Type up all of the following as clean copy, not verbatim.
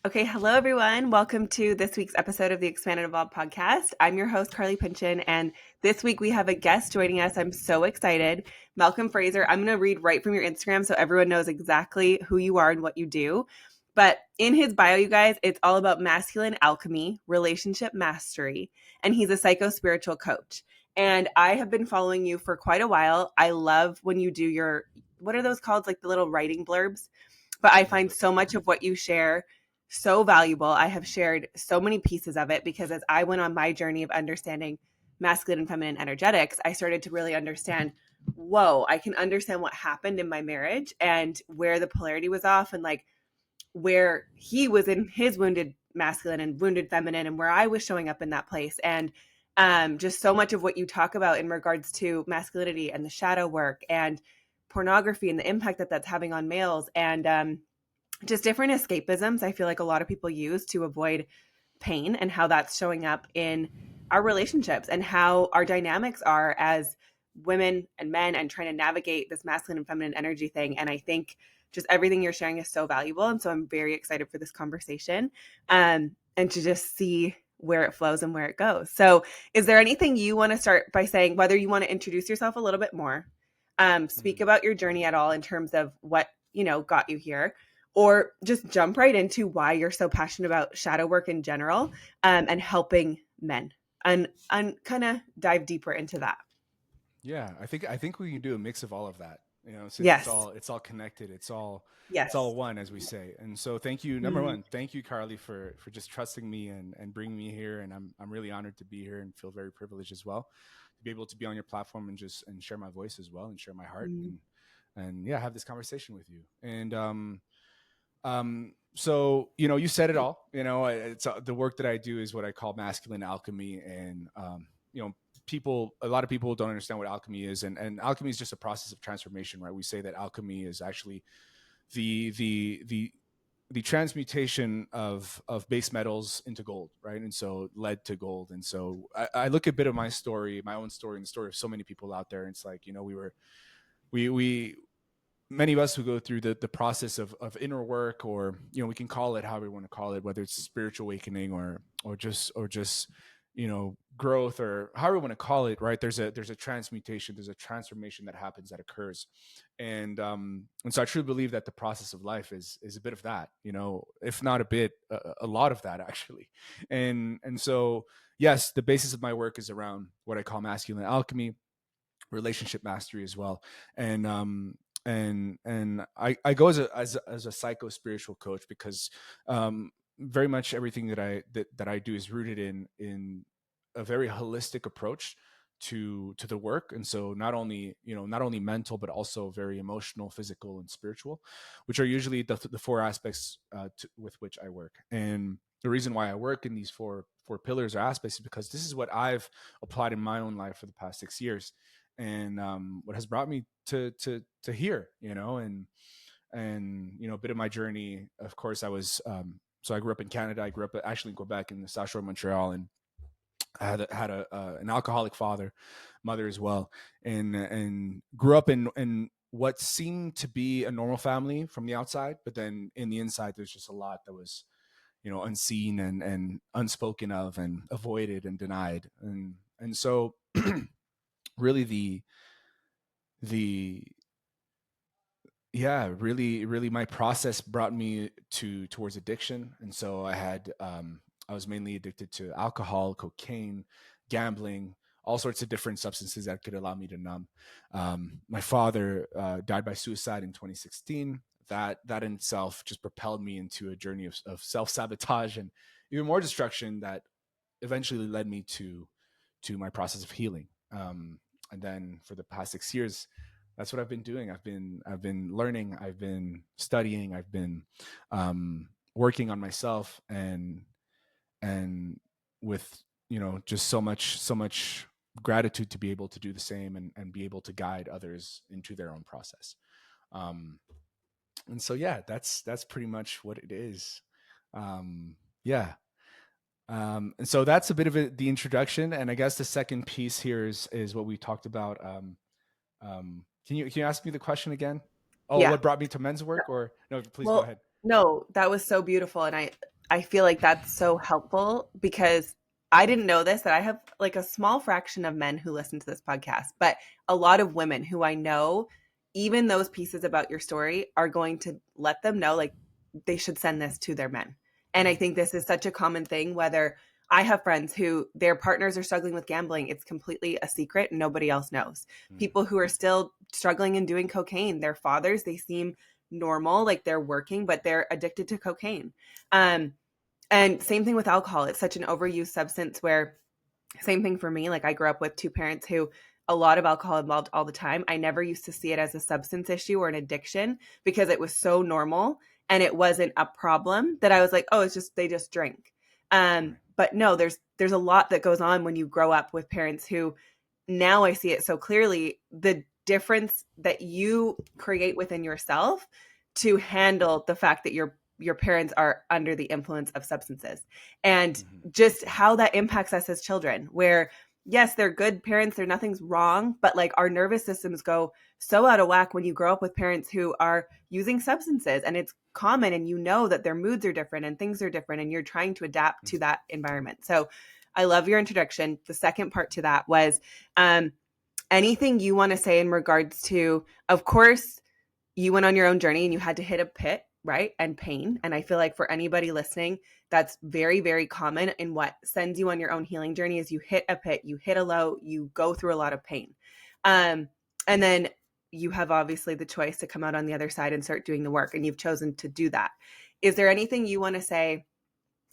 Okay, hello everyone. Welcome to this week's episode of the Expand and Evolve podcast. I'm your host, Carly Pinchin, and this week we have a guest joining us. I'm so excited. Malcom Fraser. I'm going to read right from your Instagram so everyone knows exactly who you are and what you do. But in his bio, you guys, it's all about masculine alchemy, relationship mastery, and he's a psychospiritual coach. And I have been following you for quite a while. I love when you do your, what are those called? Like the little writing blurbs. But I find so much of what you share so valuable. I have shared so many pieces of it because as I went on my journey of understanding masculine and feminine energetics, I started to really understand, whoa, I can understand what happened in my marriage and where the polarity was off and like where he was in his wounded masculine and wounded feminine and where I was showing up in that place. And just so much of what you talk about in regards to masculinity and the shadow work and pornography and the impact that that's having on males and just different escapisms I feel like a lot of people use to avoid pain and how that's showing up in our relationships and how our dynamics are as women and men and trying to navigate this masculine and feminine energy thing. And I think just everything you're sharing is so valuable. And so I'm very excited for this conversation and to just see where it flows and where it goes. So is there anything you want to start by saying, whether you want to introduce yourself a little bit more, speak about your journey at all in terms of what, got you here, or just jump right into why you're so passionate about shadow work in general and helping men and kind of dive deeper into that. Yeah, I think we can do a mix of all of that. Since it's Yes. all connected, it's all Yes. one, as we say. And so, thank you. Number Mm, one, thank you, Carly, for just trusting me and bringing me here. And I'm really honored to be here and feel very privileged as well to be able to be on your platform and share my voice as well and share my heart mm, and yeah, have this conversation with you. And so you said it all. It's the work that I do is what I call masculine alchemy, and you know, a lot of people don't understand what alchemy is, and alchemy is just a process of transformation, right? We say that alchemy is actually the the the the transmutation of base metals into gold, right? And so lead to gold. And so I look at a bit of my story, my own story, and the story of so many people out there. And it's like, we many of us who go through the process of inner work, or we can call it however we want to call it, whether it's spiritual awakening or just growth, or however we want to call it, right? There's a transmutation, there's a transformation that happens, that occurs. And so I truly believe that the process of life is a bit of that, if not a bit, a lot of that, actually. And so, yes, the basis of my work is around what I call masculine alchemy, relationship mastery as well. And um and and I go as a psycho spiritual coach because very much everything that I do is rooted in a very holistic approach to the work. And so not only mental, but also very emotional, physical, and spiritual, which are usually the four aspects with which I work. And the reason why I work in these four pillars or aspects is because this is what I've applied in my own life for the past 6 years, and what has brought me to here, and a bit of my journey. Of course, so I grew up in Canada. I grew up actually in Quebec, in the South Shore of Montreal, and I had an alcoholic father, mother as well, and grew up in what seemed to be a normal family from the outside, but then in the inside, there's just a lot that was unseen and unspoken of and avoided and denied. And so really the yeah, really my process brought me towards addiction. And so I was mainly addicted to alcohol, cocaine, gambling, all sorts of different substances that could allow me to numb. My father died by suicide in 2016. That in itself just propelled me into a journey of self-sabotage and even more destruction that eventually led me to my process of healing. And then for the past 6 years, that's what I've been doing. I've been learning. I've been studying. I've been working on myself, and with just so much gratitude to be able to do the same, and be able to guide others into their own process. Um, and so yeah, that's pretty much what it is. Yeah. And so that's a bit of the introduction, and I guess the second piece here is what we talked about. Can you ask me the question again? Oh, Yeah. what brought me to men's work? Or no? Please go Well, ahead. no, that was so beautiful. And I feel like that's so helpful because I didn't know this, that I have like a small fraction of men who listen to this podcast, but a lot of women who I know, even those pieces about your story are going to let them know like they should send this to their men. And I think this is such a common thing, whether I have friends who their partners are struggling with gambling, it's completely a secret and nobody else knows. People who are still struggling and doing cocaine, their fathers, they seem normal, like they're working, but they're addicted to cocaine. And same thing with alcohol. It's such an overused substance where, same thing for me. Like I grew up with two parents who a lot of alcohol involved all the time. I never used to see it as a substance issue or an addiction because it was so normal and it wasn't a problem that I was like, oh, it's just, they just drink. But no, there's a lot that goes on when you grow up with parents who, now I see it so clearly, the difference that you create within yourself to handle the fact that your parents are under the influence of substances, and just how that impacts us as children, where yes, they're good parents, there nothing's wrong, but like our nervous systems go so out of whack when you grow up with parents who are using substances, and it's common, and you know that their moods are different and things are different and you're trying to adapt to that environment. So I love your introduction. The second part to that was anything you want to say in regards to, of course, you went on your own journey and you had to hit a pit, right? And pain. And I feel like for anybody listening, that's very, very common. And what sends you on your own healing journey is you hit a pit, you hit a low, you go through a lot of pain. And then you have obviously the choice to come out on the other side and start doing the work. And you've chosen to do that. Is there anything you want to say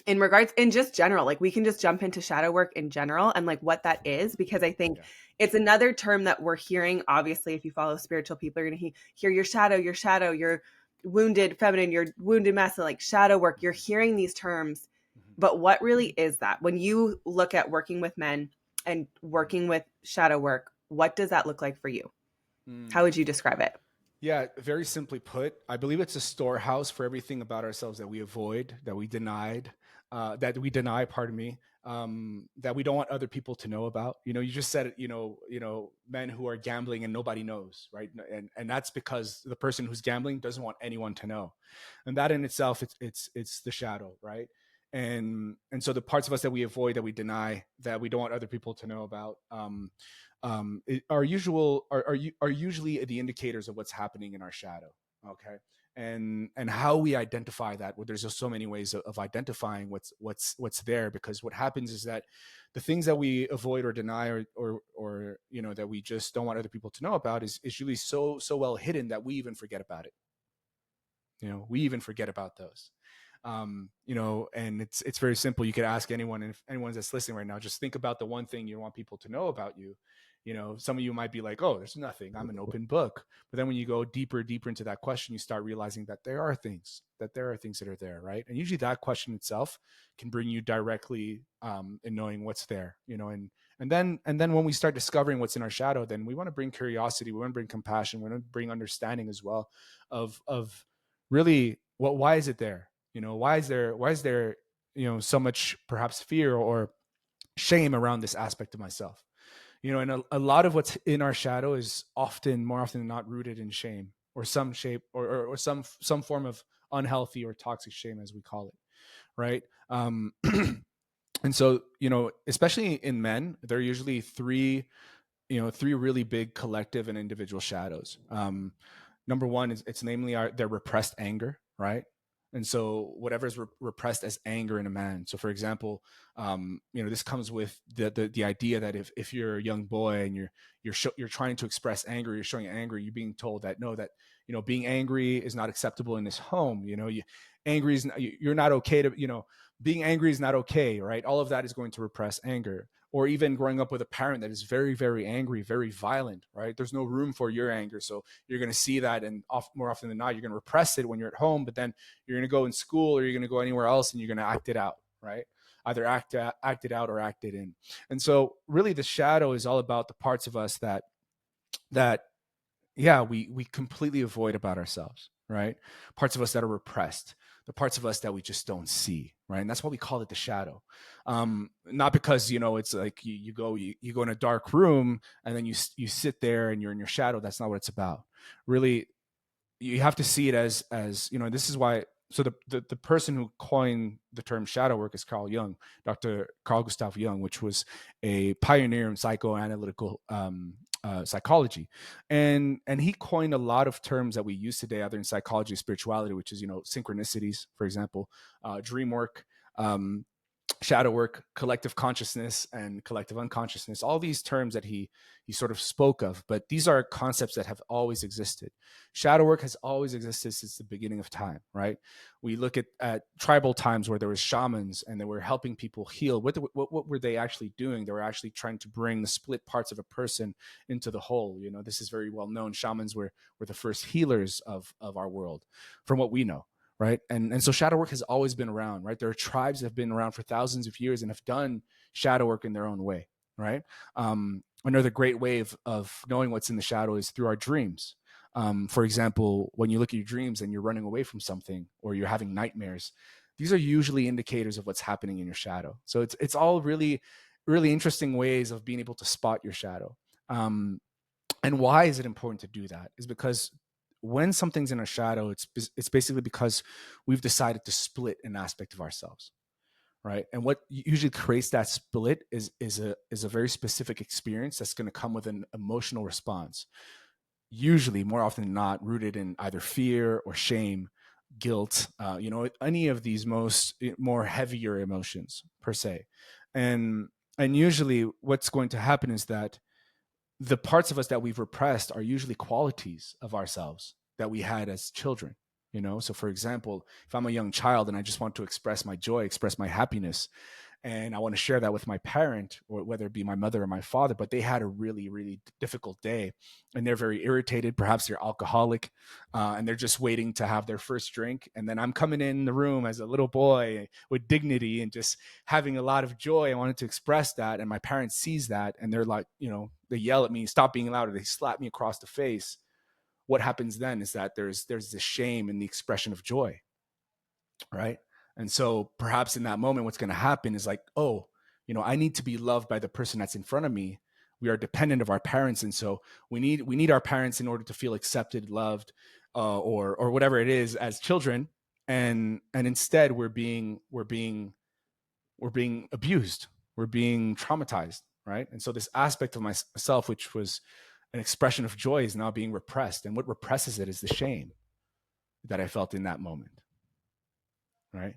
in regards, in just general, like we can just jump into shadow work in general and like what that is, because I think it's another term that we're hearing. Obviously, if you follow spiritual people, you're going to hear your shadow, your wounded feminine, your wounded masculine, like shadow work. You're hearing these terms, but what really is that? When you look at working with men and working with shadow work, what does that look like for you? How would you describe it? Yeah, very simply put, I believe it's a storehouse for everything about ourselves that we avoid, that we denied, pardon me, that we don't want other people to know about. You know, you just said, men who are gambling and nobody knows, right? And that's because the person who's gambling doesn't want anyone to know. And that in itself, it's the shadow, right? And so the parts of us that we avoid, that we deny, that we don't want other people to know about, are usually the indicators of what's happening in our shadow. Okay. And how we identify that. Well, there's just so many ways of identifying what's there, because what happens is that the things that we avoid or deny or that we just don't want other people to know about is usually so well hidden that we even forget about it. We even forget about those. And it's very simple. You could ask anyone, and if anyone that's listening right now, just think about the one thing you want people to know about you. Some of you might be like, oh, there's nothing, I'm an open book. But then when you go deeper into that question, you start realizing that there are things that are there, right? And usually that question itself can bring you directly in knowing what's there, and then when we start discovering what's in our shadow, then we want to bring curiosity, we want to bring compassion, we want to bring understanding as well of really, why is it there? Why is there so much perhaps fear or shame around this aspect of myself? And a lot of what's in our shadow is more often than not rooted in shame, or some shape or some form of unhealthy or toxic shame, as we call it, right? And so, especially in men, there are usually three really big collective and individual shadows. Number one is, it's namely their repressed anger, right? And so whatever is repressed as anger in a man. So for example, this comes with the idea that if you're a young boy and you're trying to express anger, you're showing anger, you're being told that being angry is not acceptable in this home. You're not okay to, being angry is not okay, right? All of that is going to repress anger. Or even growing up with a parent that is very, very angry, very violent, right? There's no room for your anger. So you're going to see that, and more often than not, you're going to repress it when you're at home, but then you're going to go in school or you're going to go anywhere else and you're going to act it out, right? Either act it out or act it in. And so really the shadow is all about the parts of us that we completely avoid about ourselves, right? Parts of us that are repressed, the parts of us that we just don't see, right? And that's why we call it the shadow. Not because, it's like you go in a dark room and then you sit there and you're in your shadow. That's not what it's about. Really, you have to see it as this is why so the person who coined the term shadow work is Carl Jung, Dr. Carl Gustav Jung, which was a pioneer in psychoanalytical psychology, and he coined a lot of terms that we use today, either in psychology or spirituality, which is, synchronicities, for example, dream work, shadow work, collective consciousness, and collective unconsciousness, all these terms that he sort of spoke of. But these are concepts that have always existed. Shadow work has always existed since the beginning of time, right? We look at tribal times where there was shamans and they were helping people heal. What were they actually doing? They were actually trying to bring the split parts of a person into the whole. This is very well known. Shamans were the first healers of our world, from what we know. Right. And so shadow work has always been around, right? There are tribes that have been around for thousands of years and have done shadow work in their own way. Right. Another great way of knowing what's in the shadow is through our dreams. For example, when you look at your dreams and you're running away from something or you're having nightmares, these are usually indicators of what's happening in your shadow. So it's all really, really interesting ways of being able to spot your shadow. And why is it important to do that? Is because when something's in our shadow, it's basically because we've decided to split an aspect of ourselves, right? And what usually creates that split is a very specific experience that's going to come with an emotional response, usually more often than not rooted in either fear or shame, guilt, any of these more heavier emotions per se. And usually what's going to happen is that the parts of us that we've repressed are usually qualities of ourselves that we had as children. So for example, if I'm a young child and I just want to express my joy, express my happiness, and I want to share that with my parent, or whether it be my mother or my father, but they had a really, really difficult day and they're very irritated. Perhaps they're alcoholic, and they're just waiting to have their first drink. And then I'm coming in the room as a little boy with dignity and just having a lot of joy. I wanted to express that. And my parents sees that and they're like, they yell at me, stop being loud, or they slap me across the face. What happens then is that there's this shame in the expression of joy, right? And so perhaps in that moment, what's going to happen is like, oh, I need to be loved by the person that's in front of me. We are dependent of our parents, and so we need our parents in order to feel accepted, loved, or whatever it is as children. And instead, we're being abused, we're being traumatized, right? And so this aspect of myself, which was an expression of joy, is now being repressed. And what represses it is the shame that I felt in that moment, right?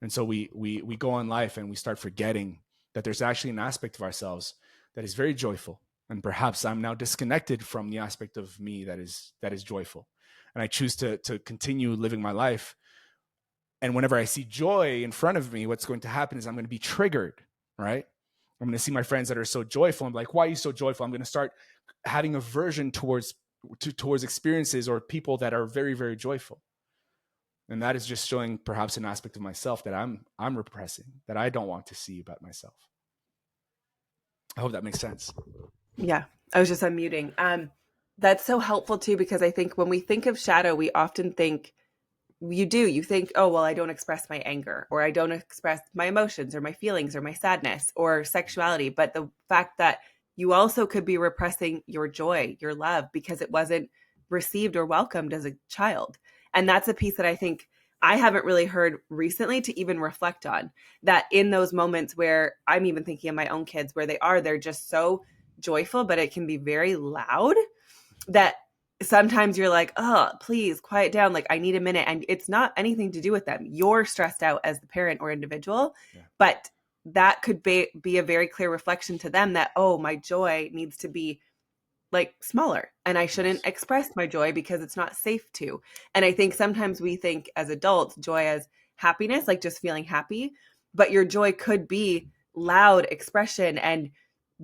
And so we go on life and we start forgetting that there's actually an aspect of ourselves that is very joyful. And perhaps I'm now disconnected from the aspect of me that is joyful. And I choose to continue living my life. And whenever I see joy in front of me, what's going to happen is I'm going to be triggered, right? I'm going to see my friends that are so joyful. I'm like, why are you so joyful? I'm going to start having aversion towards experiences or people that are very, very joyful. And that is just showing perhaps an aspect of myself that I'm repressing, that I don't want to see about myself. I hope that makes sense. Yeah, I was just unmuting. That's so helpful too, because I think when we think of shadow, we often think, you think, oh, well, I don't express my anger, or I don't express my emotions or my feelings or my sadness or sexuality. But the fact that you also could be repressing your joy, your love, because it wasn't received or welcomed as a child. And that's a piece that I think I haven't really heard recently to even reflect on, that in those moments where I'm even thinking of my own kids, where they're just so joyful, but it can be very loud, that sometimes you're like, oh, please quiet down. Like, I need a minute. And it's not anything to do with them. You're stressed out as the parent or individual, but that could be a very clear reflection to them that, oh, my joy needs to be like smaller, and I shouldn't express my joy because it's not safe to. And I think sometimes we think as adults, joy as happiness, like just feeling happy, but your joy could be loud expression and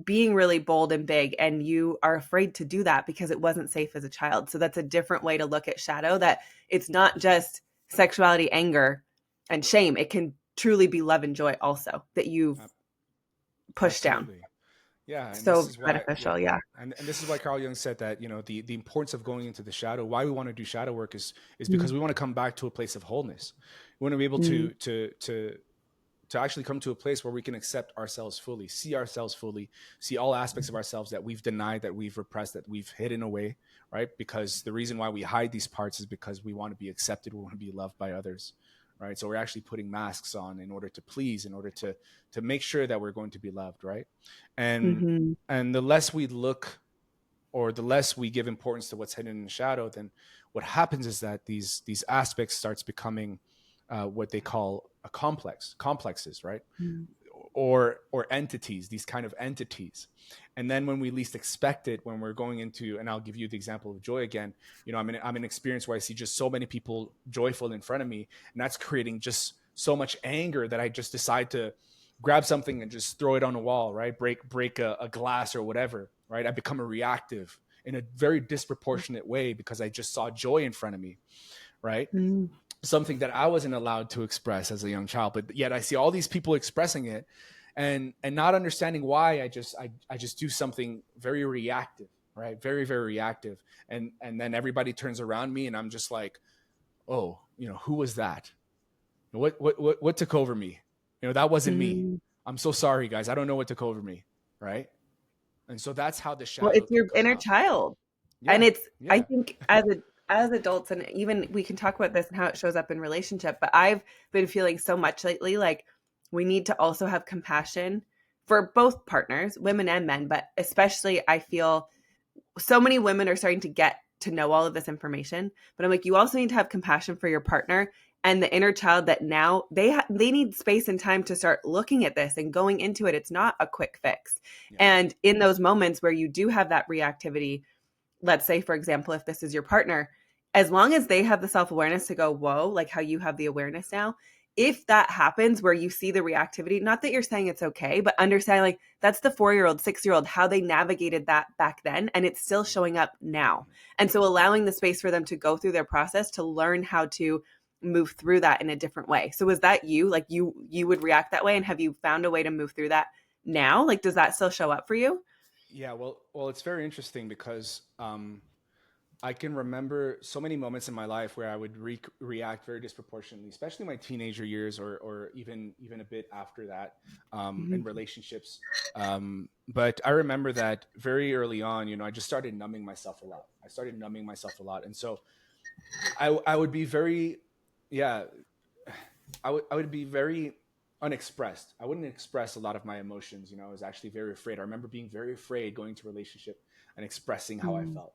being really bold and big, and you are afraid to do that because it wasn't safe as a child. So that's a different way to look at shadow, that it's not just sexuality, anger, and shame. It can truly be love and joy also that you've pushed Absolutely. down. Yeah, and So this is why, beneficial. Yeah. and this is why Carl Jung said that the importance of going into the shadow. Why we want to do shadow work is Mm-hmm. because we want to come back to a place of wholeness. We want to be able to actually come to a place where we can accept ourselves fully, see all aspects of ourselves that we've denied, that we've repressed, that we've hidden away, right? Because the reason why we hide these parts is because we want to be accepted, we want to be loved by others. right? So we're actually putting masks on in order to please, in order to make sure that we're going to be loved, right? And Mm-hmm. and the less we look, or the less we give importance to what's hidden in the shadow, then what happens is that these aspects starts becoming what they call a complexes, right? Or entities, these kind of entities. And then when we least expect it, when we're going into, and I'll give you the example of joy again, I'm in an experience where I see just so many people joyful in front of me, and that's creating just so much anger that I just decide to grab something and just throw it on a wall, right? Break a glass or whatever, right? I become a reactive in a very disproportionate way because I just saw joy in front of me, right? Mm-hmm. Something that I wasn't allowed to express as a young child, but yet I see all these people expressing it, and not understanding why. I just do something very reactive, right? Very, very reactive. And then everybody turns around me and I'm just like, oh, who was that? What took over me? That wasn't me. Mm-hmm. I'm so sorry, guys. I don't know what took over me, right? And so that's how the Well, shadow it's your can come inner out. child. And Yeah, it's, I yeah. think as adults, and even we can talk about this and how it shows up in relationship, but I've been feeling so much lately like we need to also have compassion for both partners, women and men, but especially I feel so many women are starting to get to know all of this information, but I'm like, you also need to have compassion for your partner and the inner child that now they need space and time to start looking at this and going into it. It's not a quick fix. Yeah. And in those moments where you do have that reactivity, let's say, for example, if this is your partner, as long as they have the self-awareness to go, whoa, like how you have the awareness now, if that happens where you see the reactivity, not that you're saying it's okay, but understanding like that's the 4-year-old, 6-year-old, how they navigated that back then, and it's still showing up now. And so allowing the space for them to go through their process to learn how to move through that in a different way. So was that you? Like you would react that way, and have you found a way to move through that now? Like, does that still show up for you? Yeah, well, it's very interesting because I can remember so many moments in my life where I would react very disproportionately, especially my teenager years, or even a bit after that, in Mhm. relationships. But I remember that very early on, I just started numbing myself a lot. And so I would be very, yeah, I would be very unexpressed. I wouldn't express a lot of my emotions. I was actually very afraid. I remember being very afraid going to a relationship and expressing how I felt.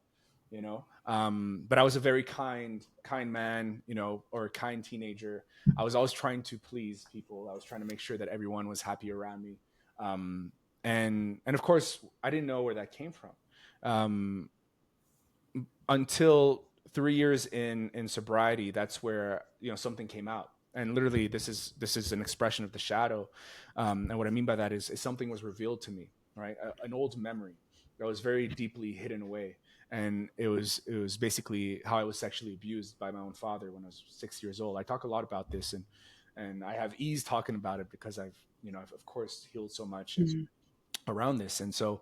But I was a very kind man, or a kind teenager. I was always trying to please people. I was trying to make sure that everyone was happy around me. And of course, I didn't know where that came from. Um, until 3 years in sobriety, that's where something came out. And literally, this is an expression of the shadow. And what I mean by that is something was revealed to me, right? An old memory that was very deeply hidden away. And it was basically how I was sexually abused by my own father when I was 6 years old. I talk a lot about this, and I have ease talking about it because I've of course healed so much Mhm. around this. And so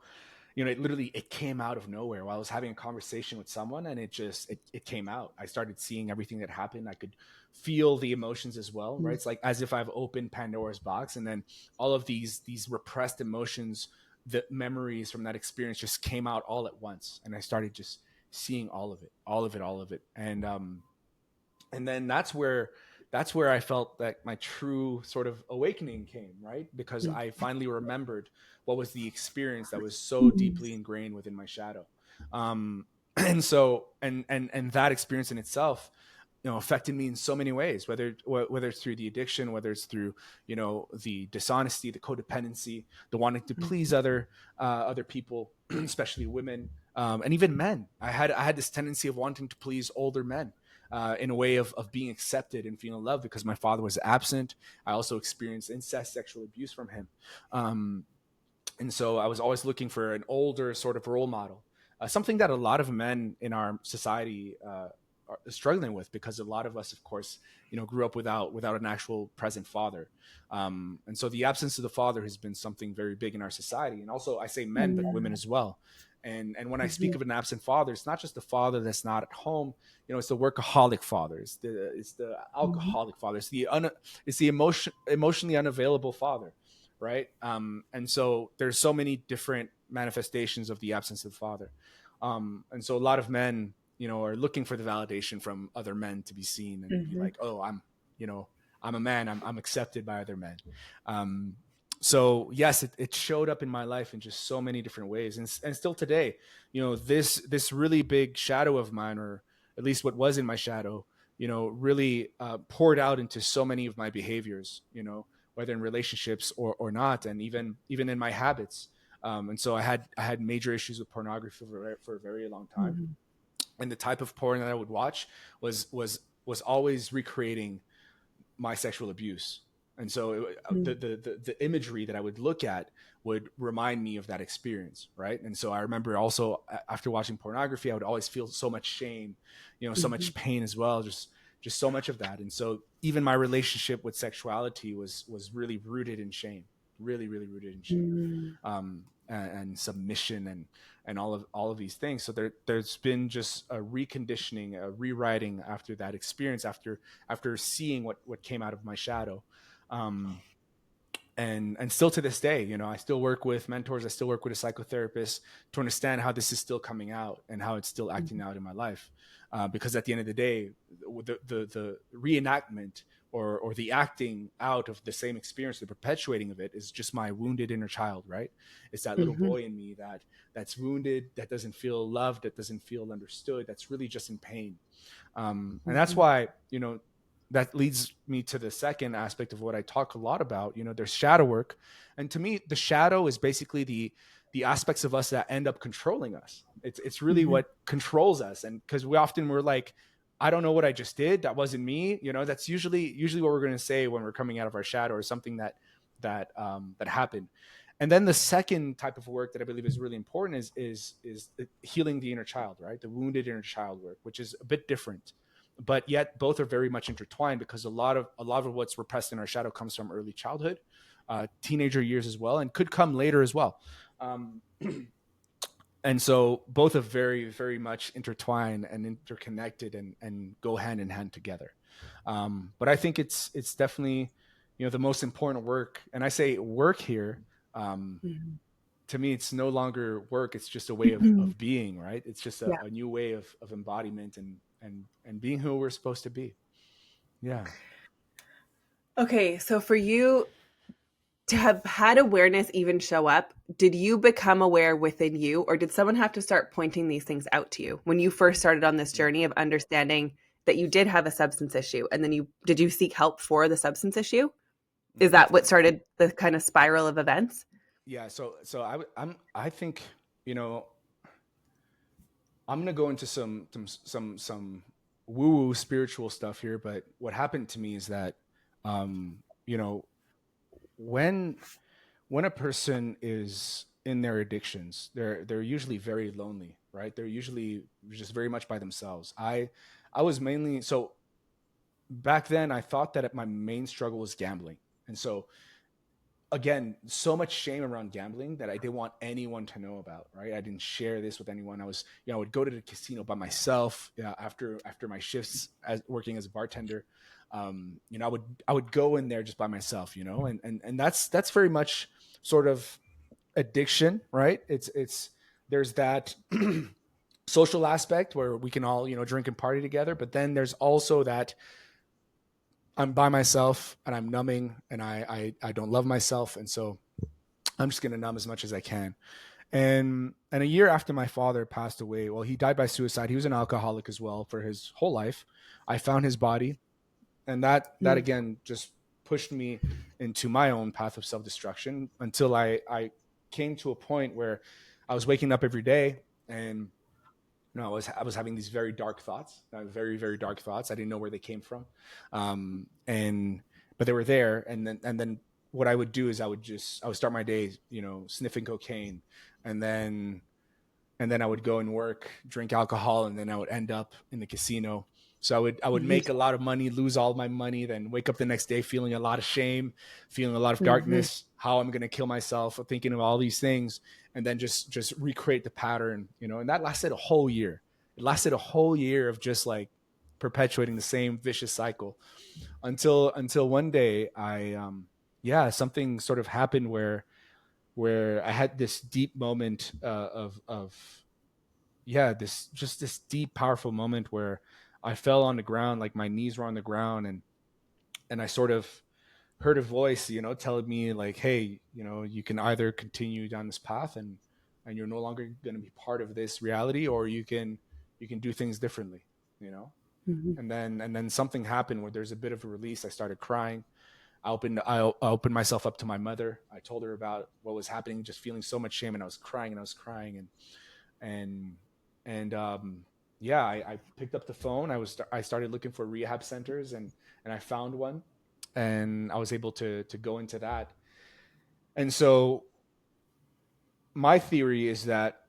it came out of nowhere while I was having a conversation with someone, and it came out. I started seeing everything that happened. I could feel the emotions as well, right? Mhm. It's like as if I've opened Pandora's box, and then all of these repressed emotions, the memories from that experience just came out all at once, and I started just seeing all of it, and then that's where I felt that my true sort of awakening came, right? Because I finally remembered what was the experience that was so Mhm. deeply ingrained within my shadow. And so and that experience in itself, affected me in so many ways, whether it's through the addiction, whether it's through the dishonesty, the codependency, the wanting to please other people, especially women, and even men. I had this tendency of wanting to please older men, in a way of being accepted and feeling loved because my father was absent. I also experienced incest, sexual abuse from him. Um, and so I was always looking for an older sort of role model, something that a lot of men in our society are struggling with, because a lot of us, of course, grew up without an actual present father. And so the absence of the father has been something very big in our society. And also, I say men, but women as well. And when I speak Mhm. of an absent father, it's not just the father that's not at home. It's the workaholic father. It's the Mhm. alcoholic father. It's the emotionally unavailable father, right? And so there's so many different manifestations of the absence of the father. And so a lot of men, are looking for the validation from other men to be seen and be Mhm. like, oh, you know, I'm a man. I'm accepted by other men. Um, so yes, it showed up in my life in just so many different ways, and still today, this really big shadow of mine, or at least what was in my shadow, really poured out into so many of my behaviors, whether in relationships or not, and even in my habits. And so I had major issues with pornography for a very long time, Mhm. and the type of porn that I would watch was always recreating my sexual abuse. And so the imagery that I would look at would remind me of that experience, right? And so I remember also after watching pornography, I would always feel so much shame, so much Mhm. pain as well, just so much of that. And so even my relationship with sexuality was really rooted in shame, really, really rooted in shame, Mhm. and submission, and all of these things. So there's been just a reconditioning, a rewriting after that experience, after seeing what came out of my shadow. Um, and still to this day, I still work with mentors, I still work with a psychotherapist to understand how this is still coming out and how it's still acting out in my life. Because at the end of the day, the reenactment or the acting out of the same experience, the perpetuating of it, is just my wounded inner child, right? It's that little Mhm. boy in me that's wounded, that doesn't feel loved, that doesn't feel understood, that's really just in pain. And that's Mhm. why, that leads me to the second aspect of what I talk a lot about. There's shadow work. And to me, the shadow is basically the aspects of us that end up controlling us. It's really Mhm. what controls us. And because we're like, I don't know what I just did. That wasn't me. That's usually what we're going to say when we're coming out of our shadow, or something that happened. And then the second type of work that I believe is really important is healing the inner child, right? The wounded inner child work, which is a bit different, but yet both are very much intertwined, because a lot of what's repressed in our shadow comes from early childhood, teenager years as well, and could come later as well. Um, and so both are very, very much intertwined and interconnected, and go hand in hand together. But I think it's definitely, the most important work. And I say work here. Um, Mhm. to me, it's no longer work. It's just a way of, Mhm. of being, right? It's just Yeah. a new way of embodiment, and being who we're supposed to be. Yeah. Okay, so for you to have had awareness even show up, did you become aware within you, or did someone have to start pointing these things out to you when you first started on this Yeah. journey of understanding that you did have a substance issue? And then did you seek help for the substance issue? Is Mm. that what started the kind of spiral of events? Yeah. So I think, you know, I'm going to go into some woo woo spiritual stuff here. But what happened to me is that, um, you know, when, when a person is in their addictions, they're usually very lonely, right? They're usually just very much by themselves. I was mainly, so back then I thought that my main struggle was gambling. And so again, so much shame around gambling that I didn't want anyone to know about, right? I didn't share this with anyone. I would go to the casino by myself, after my shifts as working as a bartender. I would go in there just by myself, and that's very much sort of addiction, right? It's there's that social aspect where we can all, drink and party together, but then there's also that I'm by myself and I'm numbing, and I don't love myself, and so I'm just gonna numb as much as I can. And a year after my father passed away, well, he died by suicide. He was an alcoholic as well for his whole life. I found his body, and that Mm. again just pushed me into my own path of self-destruction, until I came to a point where I was waking up every day, and I was having these very dark thoughts, very, very dark thoughts. I didn't know where they came from, and but they were there. And then what I would do is I would start my day, sniffing cocaine, and then I would go and work, drink alcohol, and then I would end up in the casino. So I would Mhm. make a lot of money, lose all my money, then wake up the next day feeling a lot of shame, feeling a lot of Mhm. darkness, how I'm gonna kill myself, thinking of all these things, and then just recreate the pattern, and that lasted a whole year. It lasted a whole year of just like perpetuating the same vicious cycle, until one day something sort of happened where I had this deep moment, of this deep, powerful moment where I fell on the ground, like my knees were on the ground, and I sort of heard a voice, telling me like, hey, you can either continue down this path and you're no longer going to be part of this reality, or you can do things differently, you know. Mhm. And then something happened where there's a bit of a release. I started crying. I opened myself up to my mother. I told her about what was happening, just feeling so much shame, and I was crying and yeah, I picked up the phone. I started looking for rehab centers, and I found one, and I was able to go into that. And so my theory is that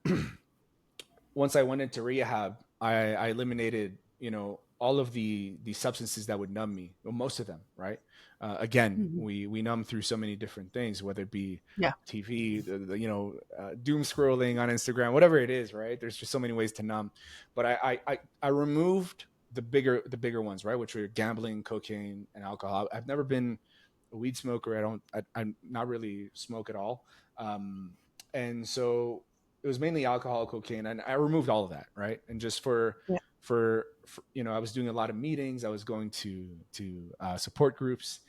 once I went into rehab, I eliminated, all of the substances that would numb me. Well, most of them, right? Again, Mhm. we numb through so many different things, whether it be Yeah. TV, doom scrolling on Instagram, whatever it is, right? There's just so many ways to numb. But I removed the bigger ones, right? Which were gambling, cocaine, and alcohol. I've never been a weed smoker. I'm not really smoke at all. Um, and so it was mainly alcohol, cocaine, and I removed all of that, right? And just Yeah. for I was doing a lot of meetings. I was going to support groups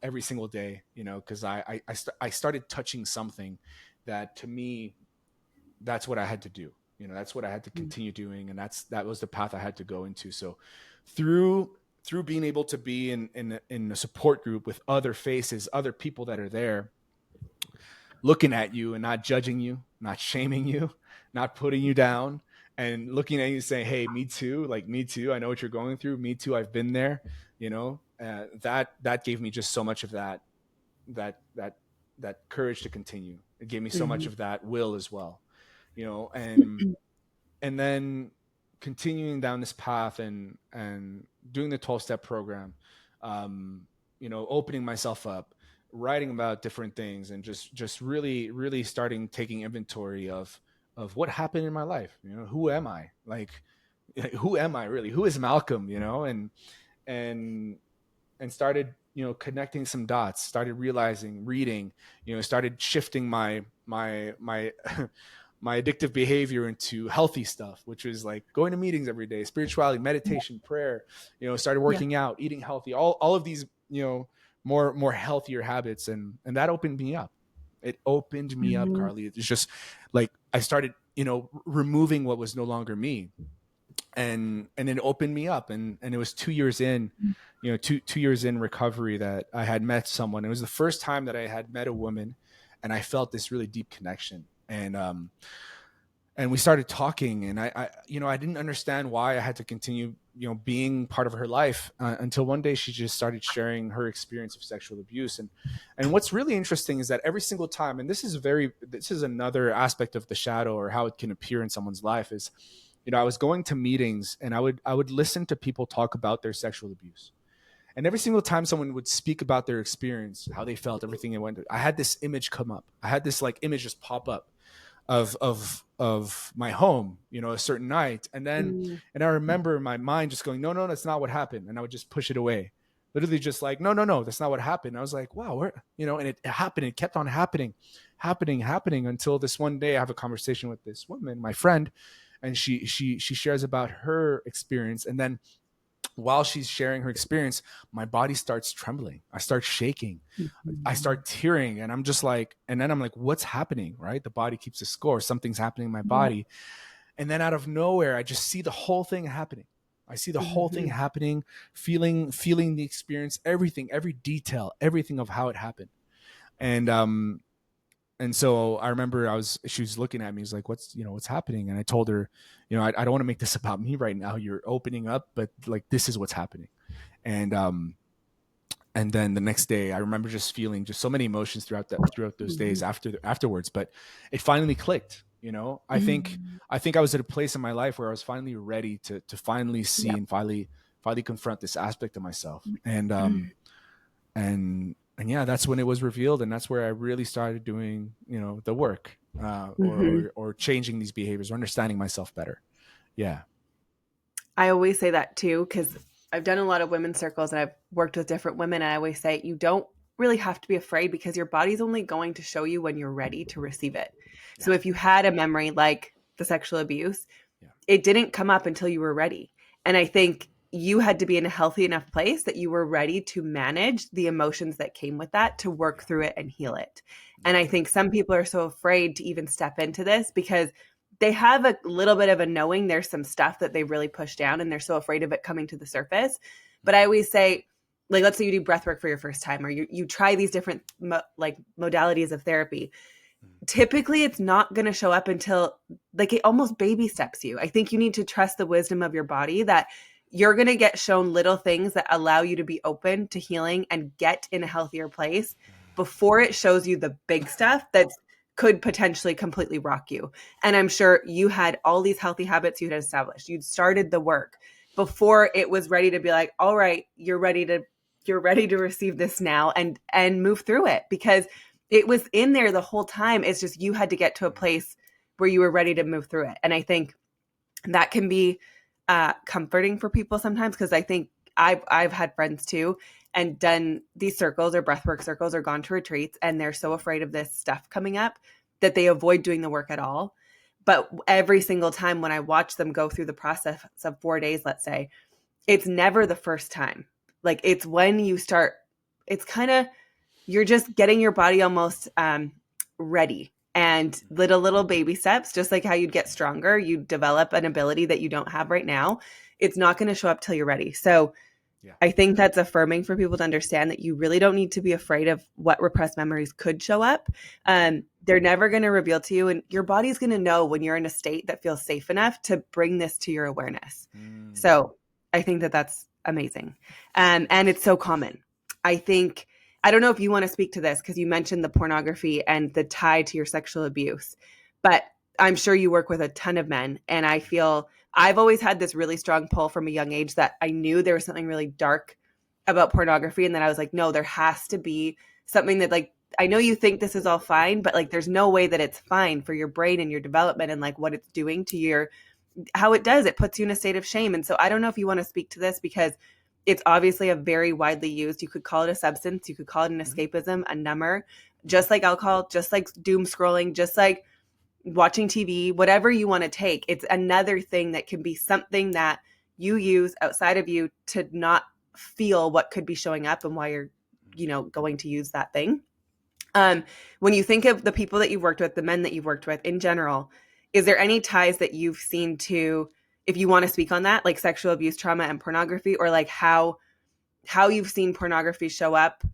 every single day, because I started touching something that, to me, that's what I had to do. That's what I had to continue doing, and that was the path I had to go into. So through being able to be in a support group with other faces, other people that are there looking at you and not judging you, not shaming you, not putting you down, and looking at you saying, "Hey, me too. Like, me too. I know what you're going through. Me too. I've been there." That gave me just so much of that that that courage to continue. It gave me so much Mhm. of that will as well. And then continuing down this path and doing the 12-step program, opening myself up, writing about different things, and just really really starting taking inventory of what happened in my life. Who am I? Like, who am I really? Who is Malcolm? And and started connecting some dots, started realizing, reading, started shifting my my addictive behavior into healthy stuff, which was like going to meetings every day, spirituality, meditation, prayer, started Yeah. working out, eating healthy, all of these, more healthier habits. And that opened me up. It opened me up, Mhm. Carly. It's just like I started, removing what was no longer me, and it opened me up. And it was 2 years in, 2 years in recovery, that I had met someone. It was the first time that I had met a woman, and I felt this really deep connection. And we started talking, and I didn't understand why I had to continue, being part of her life, until one day she just started sharing her experience of sexual abuse. And what's really interesting is that every single time, and this is another aspect of the shadow, or how it can appear in someone's life, is, I was going to meetings, and I would listen to people talk about their sexual abuse. And every single time someone would speak about their experience, how they felt, everything they went through, I had this image come up. I had this like image just pop up of my home, a certain night. Mhm. And I remember my mind just going, no, no, that's not what happened. And I would just push it away. Literally just like, no, no, no, that's not what happened. And I was like, wow, and it happened. It kept on happening until this one day I have a conversation with this woman, my friend, and she shares about her experience. And then while she's sharing her experience, my body starts trembling. I start shaking. I Mhm. start tearing, and I'm just like, and then I'm like, what's happening? Right? The body keeps a score. Something's happening in my Yeah. body. And then out of nowhere, I just see the whole thing happening. I see the whole thing Mhm. happening, feeling the experience, everything, every detail, everything of how it happened. And and so I remember she was looking at me, she's like, what's happening? And I told her, I don't want to make this about me right now. You're opening up, but like, this is what's happening. And and then the next day, I remember just feeling just so many emotions throughout those days Mhm. afterwards. But it finally clicked. Mhm. I think I was at a place in my life where I was finally ready to finally Yeah. see and finally confront this aspect of myself. And yeah, that's when it was revealed, and that's where I really started doing, the work, Mhm. or changing these behaviors, or understanding myself better. Yeah. I always say that too, because I've done a lot of women's circles and I've worked with different women. And I always say, you don't really have to be afraid because your body's only going to show you when you're ready to receive it. Yeah. So if you had a memory like the sexual abuse, Yeah. it didn't come up until you were ready. And I think you had to be in a healthy enough place that you were ready to manage the emotions that came with that, to work through it and heal it. And I think some people are so afraid to even step into this because they have a little bit of a knowing there's some stuff that they really push down and they're so afraid of it coming to the surface. But I always say, like, let's say you do breath work for your first time, or you try these different modalities of therapy. Typically it's not going to show up until, like, it almost baby steps you. I think you need to trust the wisdom of your body that you're going to get shown little things that allow you to be open to healing and get in a healthier place before it shows you the big stuff that could potentially completely rock you. And I'm sure you had all these healthy habits you had established. You'd started the work before it was ready to be like, all right, you're ready to receive this now and move through it, because it was in there the whole time. It's just you had to get to a place where you were ready to move through it. And I think that can be comforting for people sometimes, because I think I've had friends too and done these circles or breathwork circles or gone to retreats, and they're so afraid of this stuff coming up that they avoid doing the work at all. But every single time when I watch them go through the process of 4 days, let's say, it's never the first time. Like, it's when you start, it's kind of, you're just getting your body almost ready, and little baby steps, just like how you'd get stronger, you develop an ability that you don't have right now. It's not going to show up till you're ready. So I think that's affirming for people to understand that you really don't need to be afraid of what repressed memories could show up. They're never going to reveal to you, and your body's going to know when you're in a state that feels safe enough to bring this to your awareness. So I think that that's amazing. And it's so common. I don't know if you want to speak to this, because you mentioned the pornography and the tie to your sexual abuse, but I'm sure you work with a ton of men. And I feel I've always had this really strong pull from a young age that I knew there was something really dark about pornography. And then I was like, no, there has to be something that, like, I know you think this is all fine, but like, there's no way that it's fine for your brain and your development and like what it's doing to how it does. It puts you in a state of shame. And so I don't know if you want to speak to this, because it's obviously a very widely used, you could call it a substance, you could call it an escapism, a number, just like alcohol, just like doom scrolling, just like watching TV, whatever you want to take. It's another thing that can be something that you use outside of you to not feel what could be showing up and why you're, going to use that thing. When you think of the people that you've worked with, the men that you've worked with in general, is there any ties that you've seen to, if you want to speak on that, like sexual abuse, trauma, and pornography, or like how you've seen pornography show up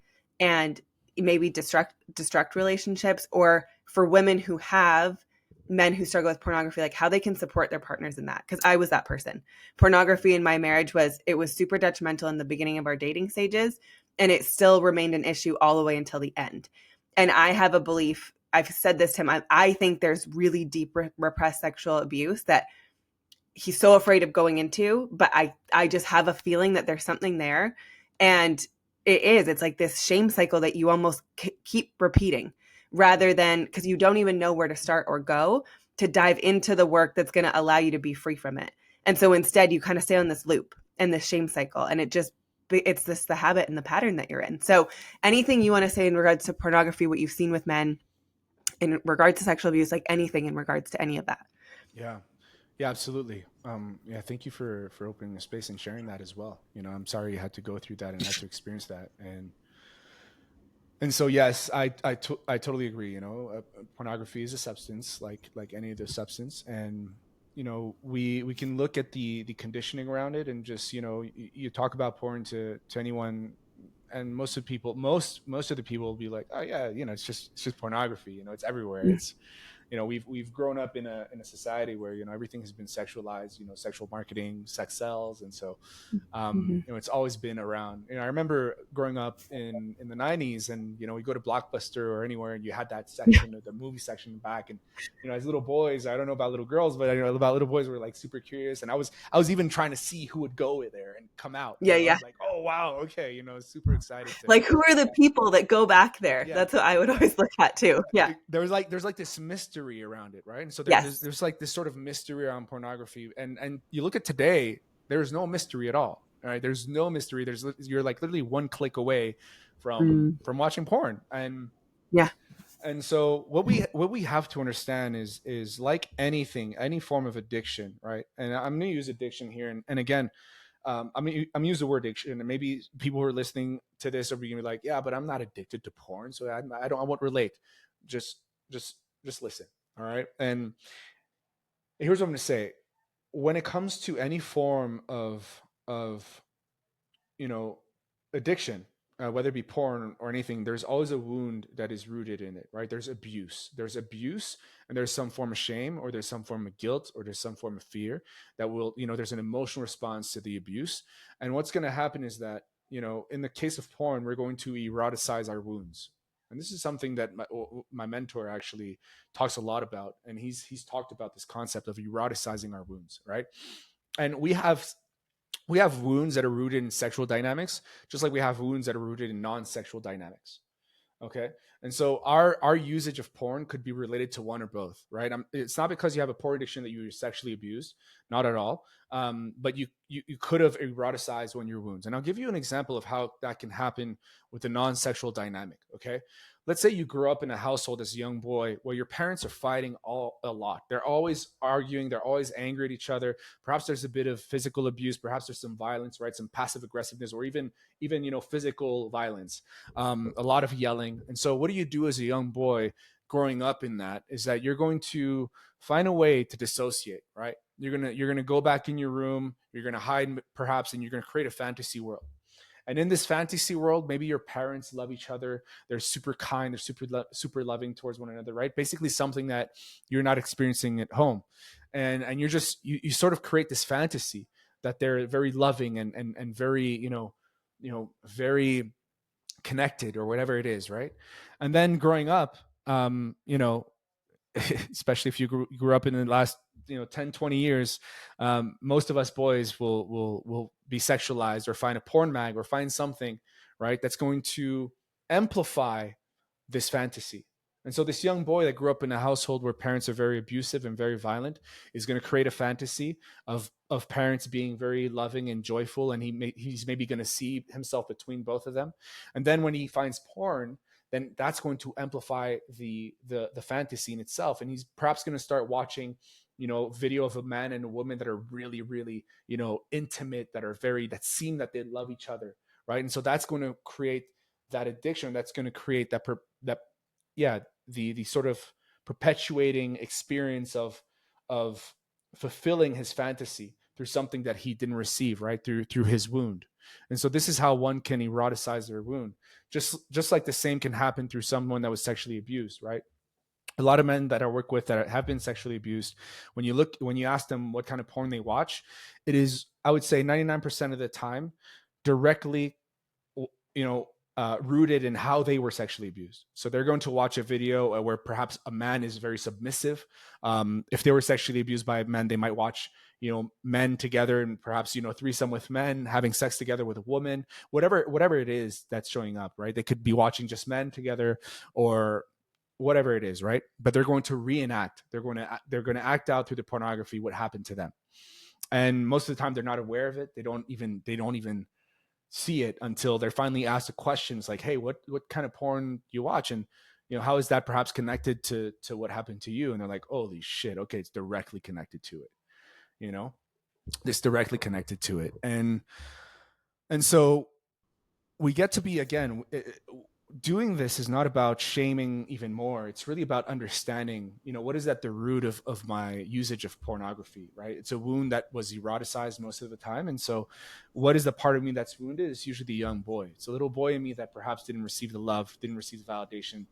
and maybe destruct relationships, or for women who have men who struggle with pornography, like how they can support their partners in that? Because I was that person. Pornography in my marriage was super detrimental in the beginning of our dating stages, and it still remained an issue all the way until the end. And I have a belief, I've said this to him, I think there's really deep repressed sexual abuse that he's so afraid of going into, but I just have a feeling that there's something there. And it's like this shame cycle that you almost keep repeating, rather than, because you don't even know where to start or go to dive into the work that's going to allow you to be free from it. And so instead you kind of stay on this loop and this shame cycle, and it's the habit and the pattern that you're in. So anything you want to say in regards to pornography, what you've seen with men in regards to sexual abuse, like anything in regards to any of that? Yeah, absolutely. Thank you for opening the space and sharing that as well. I'm sorry you had to go through that and had to experience that. And so, yes, I totally agree. Pornography is a substance like any other substance. And, we can look at the conditioning around it, and just, you talk about porn to anyone, and most of the people will be like, oh yeah, it's just pornography, it's everywhere. It's, we've grown up in a society where, everything has been sexualized, sexual marketing, sex sells. And so, it's always been around. I remember growing up in the 90s, and, we go to Blockbuster or anywhere, and you had that section of the movie section back. And, as little boys, I don't know about little girls, but I know about little boys, were like super curious. And I was even trying to see who would go there and come out. Yeah. I was like, oh wow, okay, super excited like, who are the people that go back there? Yeah. That's what I would always look at too. Yeah. There's like this mystery around it, right? And so Yes. there's like this sort of mystery around pornography, and you look at today, there's no mystery at all. Right? There's no mystery. You're like literally one click away from watching porn. And yeah. And so what we have to understand is like anything, any form of addiction, right? And I'm going to use addiction here. And again, I'm using the word addiction, and maybe people who are listening to this are going to be like, yeah, but I'm not addicted to porn, so I won't relate. Just just just listen, all right? And here's what I'm going to say: when it comes to any form of you know addiction, whether it be porn or anything, there's always a wound that is rooted in it, right? There's abuse, and there's some form of shame, or there's some form of guilt, or there's some form of fear that will, there's an emotional response to the abuse. And what's going to happen is that, in the case of porn, we're going to eroticize our wounds. And this is something that my mentor actually talks a lot about, and he's talked about this concept of eroticizing our wounds, right? And we have wounds that are rooted in sexual dynamics, just like we have wounds that are rooted in non-sexual dynamics. Okay. And so our usage of porn could be related to one or both, right? It's not because you have a porn addiction that you were sexually abused, not at all. But you could have eroticized one of your wounds. And I'll give you an example of how that can happen with a non-sexual dynamic. Okay. Let's say you grew up in a household as a young boy where your parents are fighting a lot. They're always arguing. They're always angry at each other. Perhaps there's a bit of physical abuse. Perhaps there's some violence, right? Some passive aggressiveness, or even physical violence. A lot of yelling. And so what do you do as a young boy growing up in that is that you're going to find a way to dissociate, right? You're gonna go back in your room, you're gonna hide perhaps, and you're gonna create a fantasy world. And in this fantasy world, maybe your parents love each other. They're super kind. They're super loving towards one another, right? Basically, something that you're not experiencing at home, and you're just you sort of create this fantasy that they're very loving and very very connected, or whatever it is, right? And then growing up, especially if you grew up in the last 10, 20 years, most of us boys will be sexualized, or find a porn mag, or find something, right, that's going to amplify this fantasy. And so this young boy that grew up in a household where parents are very abusive and very violent is going to create a fantasy of parents being very loving and joyful, and he's maybe going to see himself between both of them. And then when he finds porn, then that's going to amplify the fantasy in itself, and he's perhaps going to start watching video of a man and a woman that are really, really intimate, that seem that they love each other, right? And so that's going to create that addiction. That's going to create the sort of perpetuating experience of fulfilling his fantasy through something that he didn't receive, right, through his wound. And so this is how one can eroticize their wound. Just like the same can happen through someone that was sexually abused, right? A lot of men that I work with that have been sexually abused, when you ask them what kind of porn they watch, it is, I would say, 99% of the time directly rooted in how they were sexually abused. So they're going to watch a video where perhaps a man is very submissive. If they were sexually abused by men, they might watch men together, and perhaps threesome with men, having sex together with a woman, whatever it is that's showing up, right? They could be watching just men together, or whatever it is, right? But they're going to reenact. They're going to act out through the pornography what happened to them. And most of the time, they're not aware of it. They don't even see it until they're finally asked a question. It's like, hey, what kind of porn do you watch? And how is that perhaps connected to what happened to you? And they're like, holy shit, okay, it's directly connected to it. It's directly connected to it. And so we get to be, again, doing this is not about shaming even more. It's really about understanding, what is at the root of my usage of pornography, right? It's a wound that was eroticized most of the time. And so what is the part of me that's wounded? It's usually the young boy. It's a little boy in me that perhaps didn't receive the love, didn't receive the validation,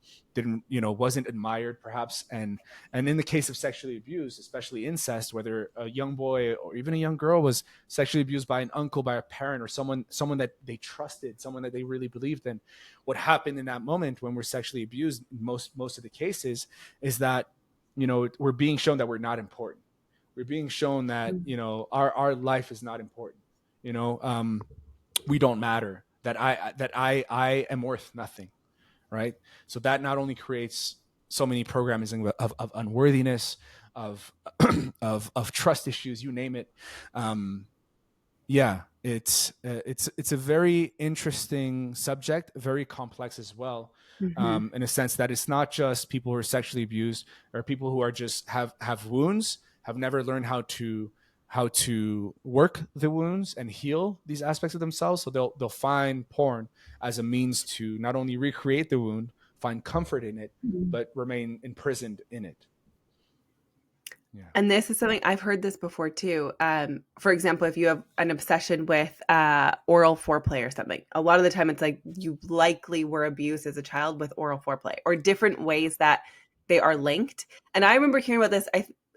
wasn't admired perhaps. And in the case of sexually abused, especially incest, whether a young boy or even a young girl was sexually abused by an uncle, by a parent, or someone that they trusted, someone that they really believed in, what happened in that moment when we're sexually abused, most of the cases, is that we're being shown that we're not important. We're being shown that our life is not important. We don't matter. That I am worth nothing, right? So that not only creates so many programming of unworthiness, of of trust issues, you name it. Yeah, it's a very interesting subject, very complex as well, in a sense that it's not just people who are sexually abused, or people who are just have wounds, have never learned how to work the wounds and heal these aspects of themselves. So they'll find porn as a means to not only recreate the wound, find comfort in it, but remain imprisoned in it. Yeah. And this is something I've heard this before too. For example, if you have an obsession with oral foreplay or something, a lot of the time it's like you likely were abused as a child with oral foreplay, or different ways that they are linked. And I remember hearing about this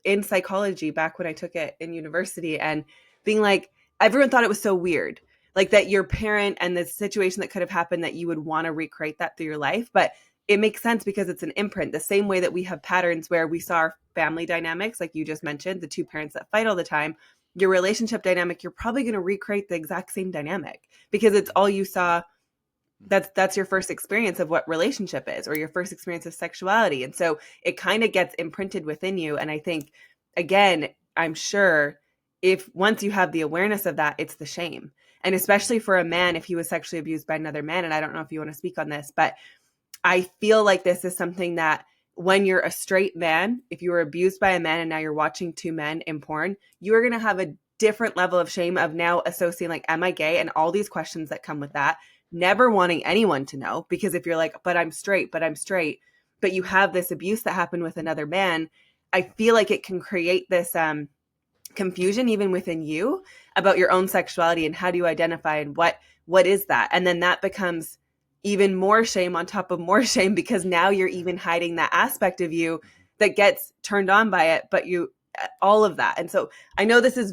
in psychology back when I took it in university, and being like, everyone thought it was so weird, like that your parent and the situation that could have happened, that you would want to recreate that through your life. But it makes sense because it's an imprint, the same way that we have patterns where we saw our family dynamics, like you just mentioned, the two parents that fight all the time. Your relationship dynamic, you're probably going to recreate the exact same dynamic because it's all you saw. That's your first experience of what relationship is, or your first experience of sexuality. And so it kind of gets imprinted within you. And I think, again, I'm sure if once you have the awareness of that, it's the shame. And especially for a man, if he was sexually abused by another man, and I don't know if you want to speak on this, but I feel like this is something that when you're a straight man, if you were abused by a man and now you're watching two men in porn, you are going to have a different level of shame of now associating, like, am I gay? And all these questions that come with that, never wanting anyone to know, because if you're like, but I'm straight, but you have this abuse that happened with another man, I feel like it can create this confusion even within you about your own sexuality and how do you identify and what is that? And then that becomes even more shame on top of more shame, because now you're even hiding that aspect of you that gets turned on by it, but all of that. And so I know this is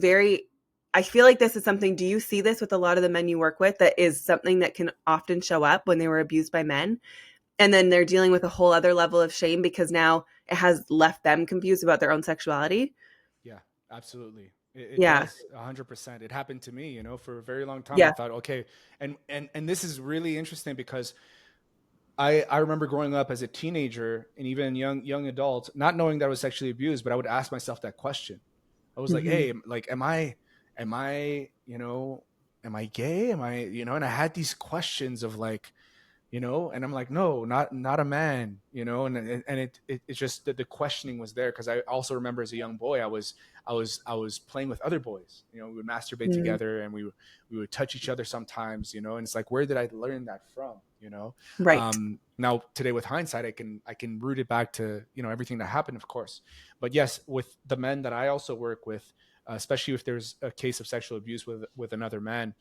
I feel like this is something, do you see this with a lot of the men you work with, that is something that can often show up when they were abused by men? And then they're dealing with a whole other level of shame because now it has left them confused about their own sexuality. Yeah, absolutely. It Yeah. does 100%. It happened to me, for a very long time. I Yeah. thought, okay. And this is really interesting because I remember growing up as a teenager and even young adult, not knowing that I was sexually abused, but I would ask myself that question. I was like, hey, like, am I, am I gay? And I had these questions of like, and I'm like, no, not a man, and it's just that the questioning was there. Cause I also remember as a young boy, I was playing with other boys, we would masturbate together and we would touch each other sometimes, and it's like, where did I learn that from? Right. Now today with hindsight, I can root it back to, everything that happened, of course. But yes, with the men that I also work with, especially if there's a case of sexual abuse with another man,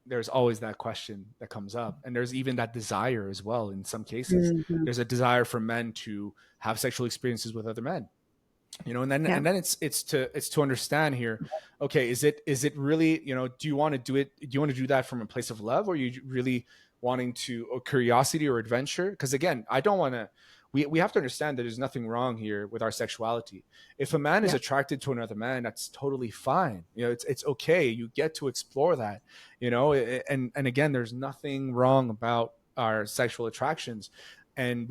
there's always that question that comes up. And there's even that desire as well. In some cases, there's a desire for men to have sexual experiences with other men, and then it's to understand here, okay, is it really, do you want to do it? Do you want to do that from a place of love, or are you really wanting to, or curiosity or adventure? Because again, I don't want to, we have to understand that there's nothing wrong here with our sexuality. If a man is attracted to another man, that's totally fine. It's okay. You get to explore that, and again, there's nothing wrong about our sexual attractions. And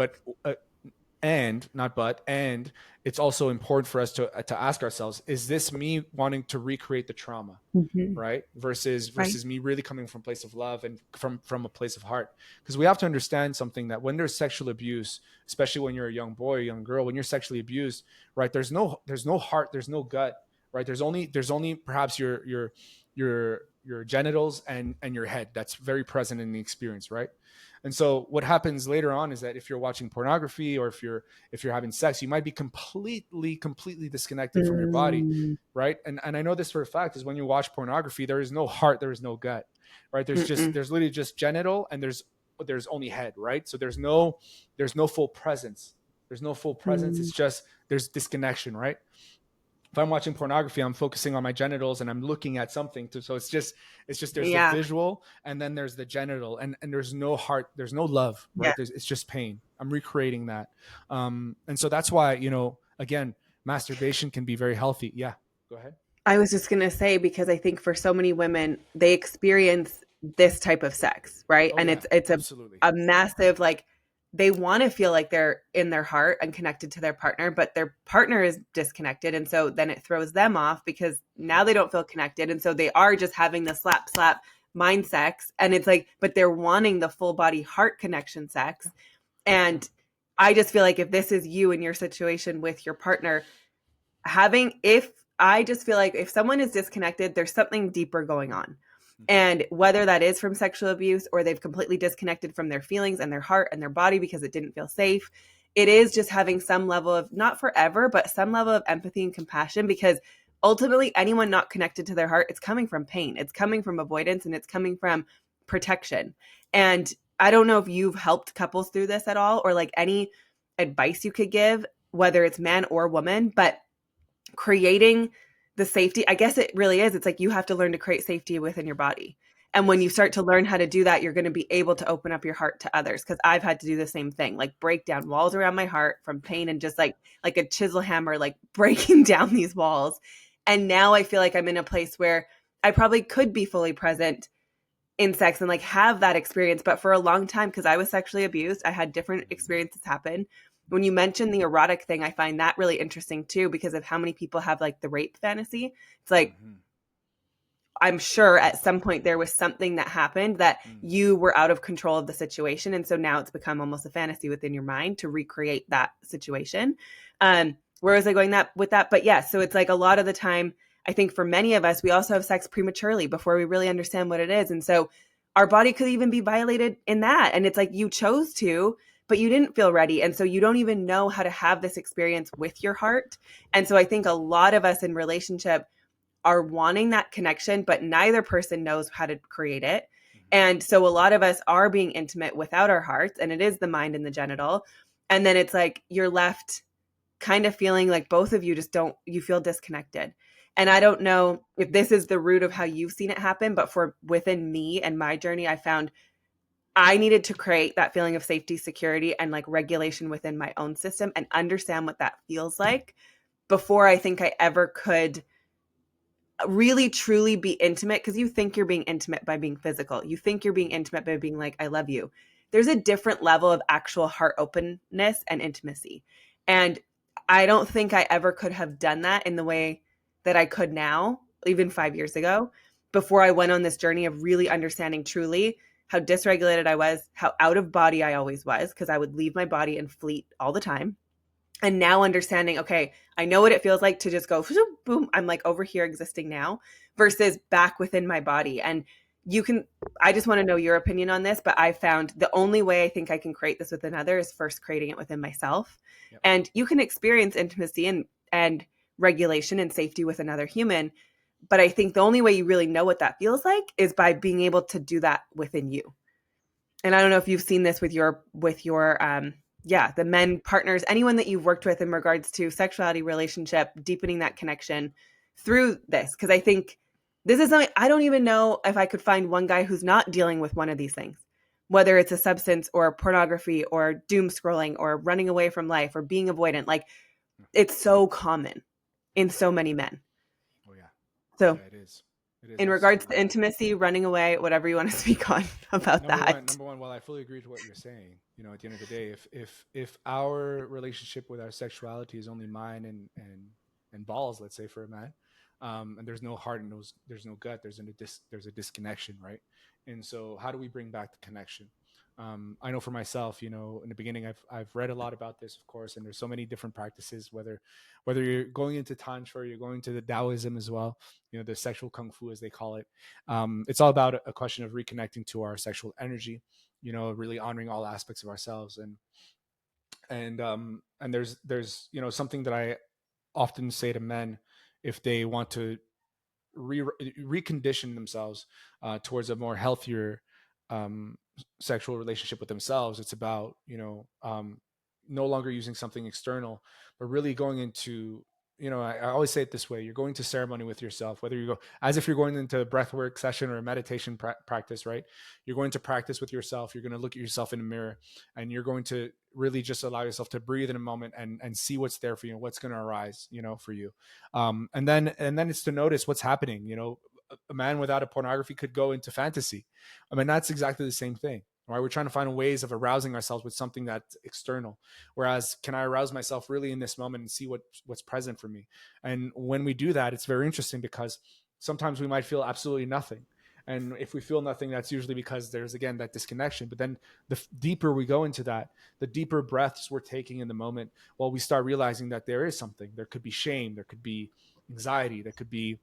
it's also important for us to ask ourselves, is this me wanting to recreate the trauma, right? Versus me really coming from a place of love and from a place of heart. Because we have to understand something, that when there's sexual abuse, especially when you're a young boy or young girl, when you're sexually abused, right, there's no heart, there's no gut, right? There's only perhaps your genitals and your head that's very present in the experience, right? And so what happens later on is that if you're watching pornography, or if you're having sex, you might be completely disconnected from your body, right? And I know this for a fact, is when you watch pornography, there is no heart, there is no gut, right? There's literally just genital, and there's only head, right? So there's no full presence. It's just, there's disconnection, right? If I'm watching pornography, I'm focusing on my genitals and I'm looking at something. So it's just there's the visual, and then there's the genital, and there's no heart, there's no love, right? It's just pain. I'm recreating that. And so that's why, again, masturbation can be very healthy. Yeah, go ahead. I was just going to say, because I think for so many women, they experience this type of sex, right? And it's a massive, like, they want to feel like they're in their heart and connected to their partner, but their partner is disconnected. And so then it throws them off because now they don't feel connected. And so they are just having the slap mind sex. And it's like, but they're wanting the full body heart connection sex. And I just feel like if this is you in your situation with your partner, if I just feel like if someone is disconnected, there's something deeper going on. Mhm. And whether that is from sexual abuse or they've completely disconnected from their feelings and their heart and their body because it didn't feel safe, it is just having some level of, not forever, but some level of empathy and compassion, because ultimately anyone not connected to their heart, it's coming from pain. It's coming from avoidance, and it's coming from protection. And I don't know if you've helped couples through this at all, or like any advice you could give, whether it's man or woman, but creating the safety, I guess it really is. It's like you have to learn to create safety within your body. And when you start to learn how to do that, you're going to be able to open up your heart to others. Because I've had to do the same thing, like break down walls around my heart from pain, and just like a chisel hammer, like breaking down these walls. And now I feel like I'm in a place where I probably could be fully present in sex and like have that experience. But for a long time, because I was sexually abused, I had different experiences happen. When you mentioned the erotic thing, I find that really interesting too, because of how many people have like the rape fantasy. It's like, Mhm. I'm sure at some point there was something that happened that Mm. you were out of control of the situation. And so now it's become almost a fantasy within your mind to recreate that situation. Where was I going that with that? But yeah, so it's like a lot of the time, I think for many of us, we also have sex prematurely before we really understand what it is. And so our body could even be violated in that. And it's like you chose to, but you didn't feel ready. And so you don't even know how to have this experience with your heart. And so I think a lot of us in relationship are wanting that connection, but neither person knows how to create it. Mhm. And so a lot of us are being intimate without our hearts, and it is the mind and the genital. And then it's like you're left kind of feeling like both of you just don't, you feel disconnected. And I don't know if this is the root of how you've seen it happen, but for within me and my journey, I found I needed to create that feeling of safety, security, and like regulation within my own system and understand what that feels like before I think I ever could really truly be intimate. Because you think you're being intimate by being physical, you think you're being intimate by being like, I love you. There's a different level of actual heart openness and intimacy. And I don't think I ever could have done that in the way that I could now, even 5 years ago, before I went on this journey of really understanding truly how dysregulated I was, how out of body I always was, because I would leave my body and fleet all the time. And now understanding, okay, I know what it feels like to just go boom, I'm like over here existing now versus back within my body. And you can, I just want to know your opinion on this, but I found the only way I think I can create this with another is first creating it within myself. Yep. And you can experience intimacy and regulation and safety with another human, but I think the only way you really know what that feels like is by being able to do that within you. And I don't know if you've seen this with your yeah, the men partners, anyone that you've worked with in regards to sexuality, relationship, deepening that connection through this. Because I think this is something I don't even know if I could find one guy who's not dealing with one of these things, whether it's a substance or pornography or doom scrolling or running away from life or being avoidant. Like it's so common in so many men. Oh yeah. So Yeah, it is. It is in regards absolutely. to intimacy, running away, whatever you want to speak on about that. Number one, while I fully agree to what you're saying, at the end of the day, if our relationship with our sexuality is only mind and balls, let's say for a man, and there's no heart and there's no gut, there's a disconnection, right? And so how do we bring back the connection? I know for myself, in the beginning, I've read a lot about this, of course, and there's so many different practices, whether you're going into tantra, you're going to the Taoism as well, the sexual kung fu as they call it. It's all about a question of reconnecting to our sexual energy, really honoring all aspects of ourselves. And there's something that I often say to men if they want to recondition themselves towards a more healthier um, sexual relationship with themselves. It's about no longer using something external, but really going into I always say it this way: you're going to ceremony with yourself, whether you go as if you're going into a breathwork session or a meditation practice, right? You're going to practice with yourself. You're going to look at yourself in a mirror, and you're going to really just allow yourself to breathe in a moment and see what's there for you, what's going to arise, for you. And then it's to notice what's happening. A man without a pornography could go into fantasy. I mean, that's exactly the same thing, right? We're trying to find ways of arousing ourselves with something that's external. Whereas, can I arouse myself really in this moment and see what's present for me? And when we do that, it's very interesting because sometimes we might feel absolutely nothing. And if we feel nothing, that's usually because there's, again, that disconnection. But then the deeper we go into that, the deeper breaths we're taking in the moment, well, we start realizing that there is something. There could be shame. There could be anxiety, that could be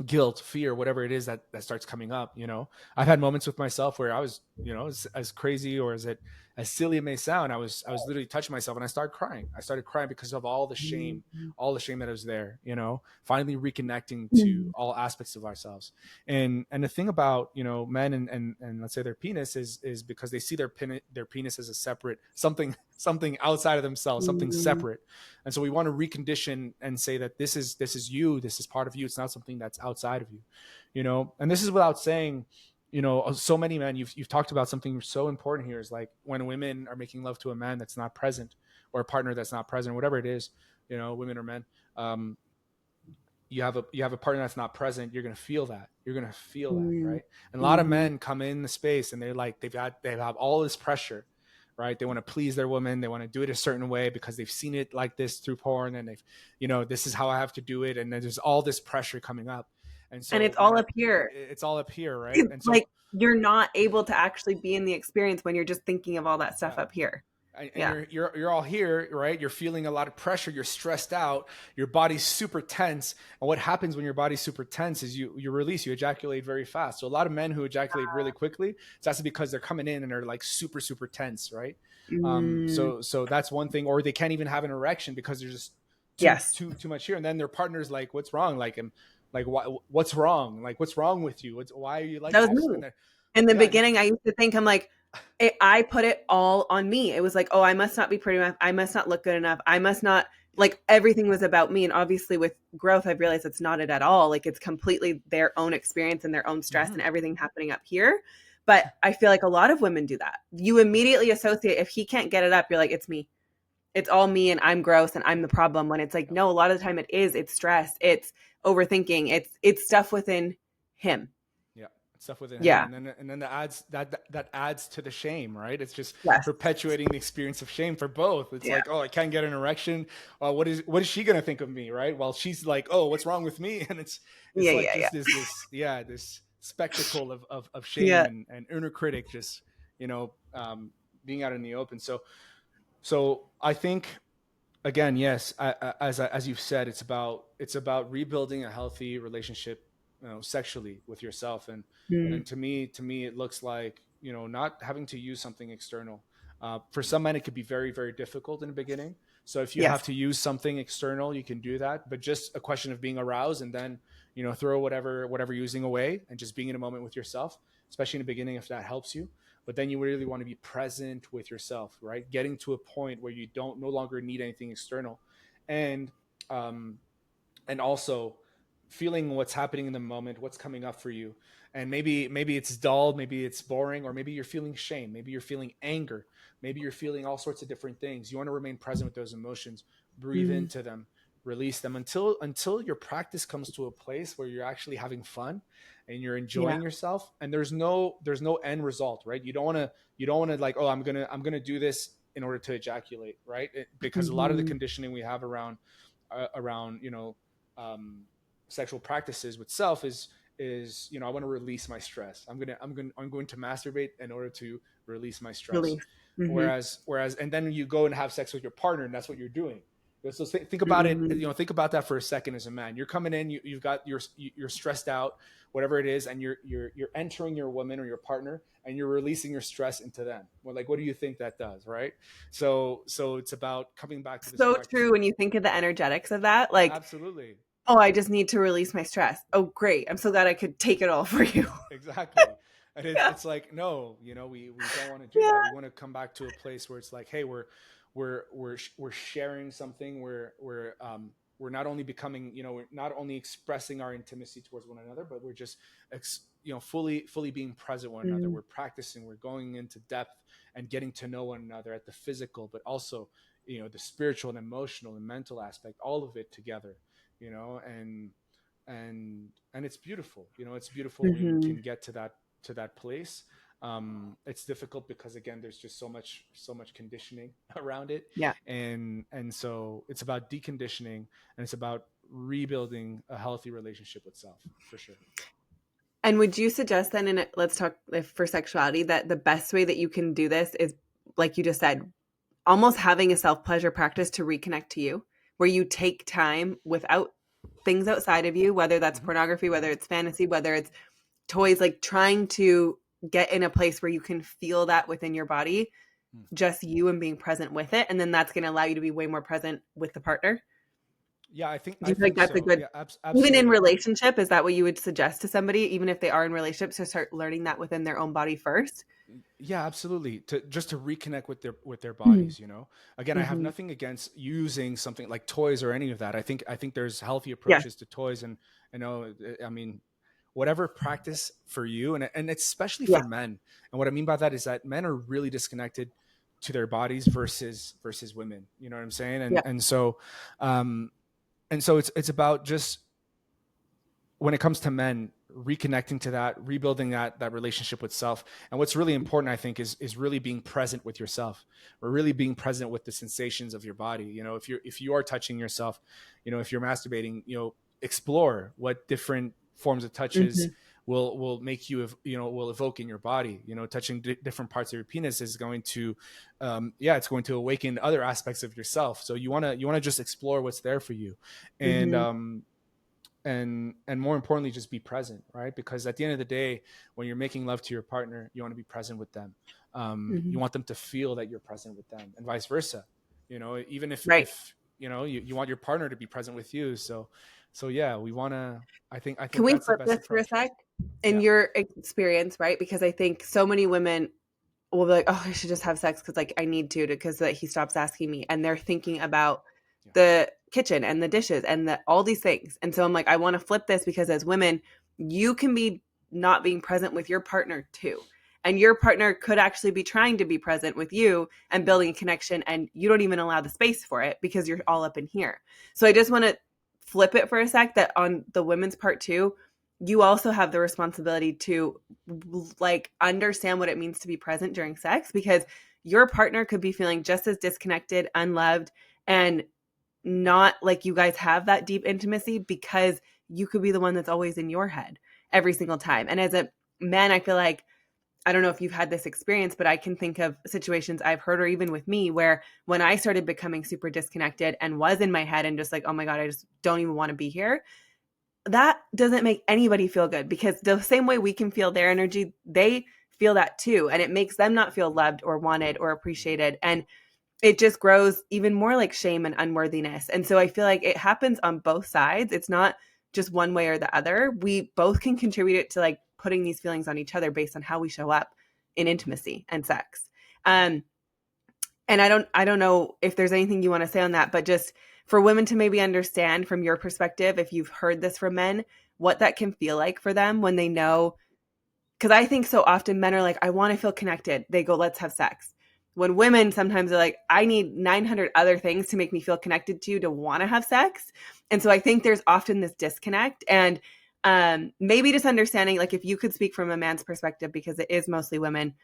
guilt, fear, whatever it is that starts coming up. I've had moments with myself where I was, as crazy or as silly it may sound, I was literally touching myself and I started crying because of all the shame that was there. Finally reconnecting to all aspects of ourselves. And the thing about, men and let's say their penis is because they see their penis as a separate something outside of themselves, something separate. And so we want to recondition and say that this is you, this is part of you. It's not something that's outside of you, and this is without saying, so many men, you've talked about something so important here, is like when women are making love to a man that's not present, or a partner that's not present, whatever it is, women or men, you have a partner that's not present, you're going to feel that. Right. And a lot of men come in the space and they're like, they have all this pressure, right? They want to please their woman. They want to do it a certain way because they've seen it like this through porn, and this is how I have to do it. And then there's all this pressure coming up. And so, and it's all up here. It's all up here. Right. And so, like, you're not able to actually be in the experience when you're just thinking of all that stuff up here. And you're all here, right? You're feeling a lot of pressure. You're stressed out. Your body's super tense. And what happens when your body's super tense is you ejaculate very fast. So a lot of men who ejaculate really quickly, it's actually because they're coming in and they're like super, super tense, right? So that's one thing. Or they can't even have an erection because they're just too much here. And then their partner's like, "What's wrong?" What's wrong? Like, what's wrong with you? Why are you like that? Was me. In the beginning, I used to think, I'm like, I put it all on me. It was like, oh, I must not be pretty enough. I must not look good enough. I must not, like, everything was about me. And obviously with growth, I've realized it's not it at all. Like, it's completely their own experience and their own stress and everything happening up here. But I feel like a lot of women do that. You immediately associate, if he can't get it up, you're like, it's me. It's all me and I'm gross and I'm the problem. When it's like, no, a lot of the time it's stress. It's overthinking. It's stuff within him. Stuff within him. And then that adds to the shame, right? It's just perpetuating the experience of shame for both. It's like, oh, I can't get an erection. What is she gonna think of me, right? While she's like, oh, what's wrong with me? And it's this spectacle of shame and inner critic just being out in the open. So I think, again, yes, as you've said, it's about rebuilding a healthy relationship, sexually with yourself. And to me, it looks like, not having to use something external. For some men, it could be very, very difficult in the beginning. So if you have to use something external, you can do that, but just a question of being aroused and then, throw whatever you're using away and just being in a moment with yourself, especially in the beginning, if that helps you. But then you really want to be present with yourself, right? Getting to a point where you no longer need anything external. And also feeling what's happening in the moment, what's coming up for you. And maybe it's dull, maybe it's boring, or maybe you're feeling shame, maybe you're feeling anger, maybe you're feeling all sorts of different things. You want to remain present with those emotions, breathe into them, release them until your practice comes to a place where you're actually having fun and you're enjoying yourself. And there's no end result, right? You don't want to like, oh, I'm going to do this in order to ejaculate, right? Because a lot of the conditioning we have around sexual practices with self is I want to release my stress. I'm going to masturbate in order to release my stress. Whereas and then you go and have sex with your partner, and that's what you're doing. So think about it. Think about that for a second. As a man, you're coming in, you're stressed out, whatever it is, and you're entering your woman or your partner, and you're releasing your stress into them. Well, like, what do you think that does, right? So it's about coming back to this. So true. When you think of the energetics of that, like, absolutely. Oh, I just need to release my stress. Oh, great. I'm so glad I could take it all for you. Exactly. And it's like, no, we don't want to do that. We want to come back to a place where it's like, hey, we're sharing something. We're not only becoming, we're not only expressing our intimacy towards one another, but we're just, fully being present with one another. We're practicing, we're going into depth and getting to know one another at the physical, but also, the spiritual and emotional and mental aspect, all of it together. And it's beautiful. It's beautiful when you can get to that place. It's difficult because, again, there's just so much conditioning around it. And so it's about deconditioning, and it's about rebuilding a healthy relationship with self, for sure. And would you suggest then, let's talk for sexuality, that the best way that you can do this is, like you just said, almost having a self-pleasure practice to reconnect to you, where you take time without things outside of you, whether that's pornography, whether it's fantasy, whether it's toys, like trying to get in a place where you can feel that within your body, just you and being present with it. And then that's going to allow you to be way more present with the partner. Yeah, Do I you feel like think that's a so. good, Yeah, even in absolutely. relationship, is that what you would suggest to somebody, even if they are in relationships, to start learning that within their own body first? Yeah, absolutely. To just to reconnect with their Mm-hmm. bodies, you know. Again, I have nothing against using something like toys or any of that. I think there's healthy Yeah. approaches to toys, and you know, I mean, whatever practice for you, and it's especially Yeah. for men. And what I mean by that is that men are really disconnected to their bodies versus women. You know what I'm saying? Yeah. Um, and so it's about just, when it comes to men, reconnecting to that, rebuilding that relationship with self. And what's really important, I think, is really being present with yourself, or really being present with the sensations of your body. You know, if you are touching yourself, you know, if you're masturbating, you know, explore what different forms of touches Mm-hmm. will make you, you know, will evoke in your body. You know, touching different parts of your penis is going to it's going to awaken other aspects of yourself. So you want to just explore what's there for you. And Mm-hmm. and more importantly, just be present, right? Because at the end of the day, when you're making love to your partner, you want to be present with them. Mm-hmm. You want them to feel that you're present with them, and vice versa. You know, even Right. if you know, you want your partner to be present with you. So yeah, we want to, I Can think we that's the flip best this for a approach. sec? In Yeah. your experience, right? Because I think so many women will be like, "Oh, I should just have sex because like I need to because that he stops asking me," and they're thinking about Yeah. the kitchen and the dishes and all these things. And so I'm like, I want to flip this because as women, you can be not being present with your partner too. And your partner could actually be trying to be present with you and building a connection, and you don't even allow the space for it because you're all up in here. So I just want to flip it for a sec that on the women's part too, you also have the responsibility to like understand what it means to be present during sex, because your partner could be feeling just as disconnected, unloved, and not like you guys have that deep intimacy because you could be the one that's always in your head every single time. And as a man, I feel like, I don't know if you've had this experience, but I can think of situations I've heard, or even with me, where when I started becoming super disconnected and was in my head and just like, oh my God, I just don't even want to be here, that doesn't make anybody feel good, because the same way we can feel their energy, they feel that too. And it makes them not feel loved or wanted or appreciated. And it just grows even more like shame and unworthiness. And so I feel like it happens on both sides. It's not just one way or the other. We both can contribute it to like putting these feelings on each other based on how we show up in intimacy and sex. Um, and I don't know if there's anything you want to say on that, but just for women to maybe understand from your perspective, if you've heard this from men, what that can feel like for them when they know. Because I think so often men are like, I want to feel connected. They go, let's have sex. When women sometimes are like, I need 900 other things to make me feel connected to you to want to have sex. And so I think there's often this disconnect. And maybe just understanding, like, if you could speak from a man's perspective, because it is mostly women,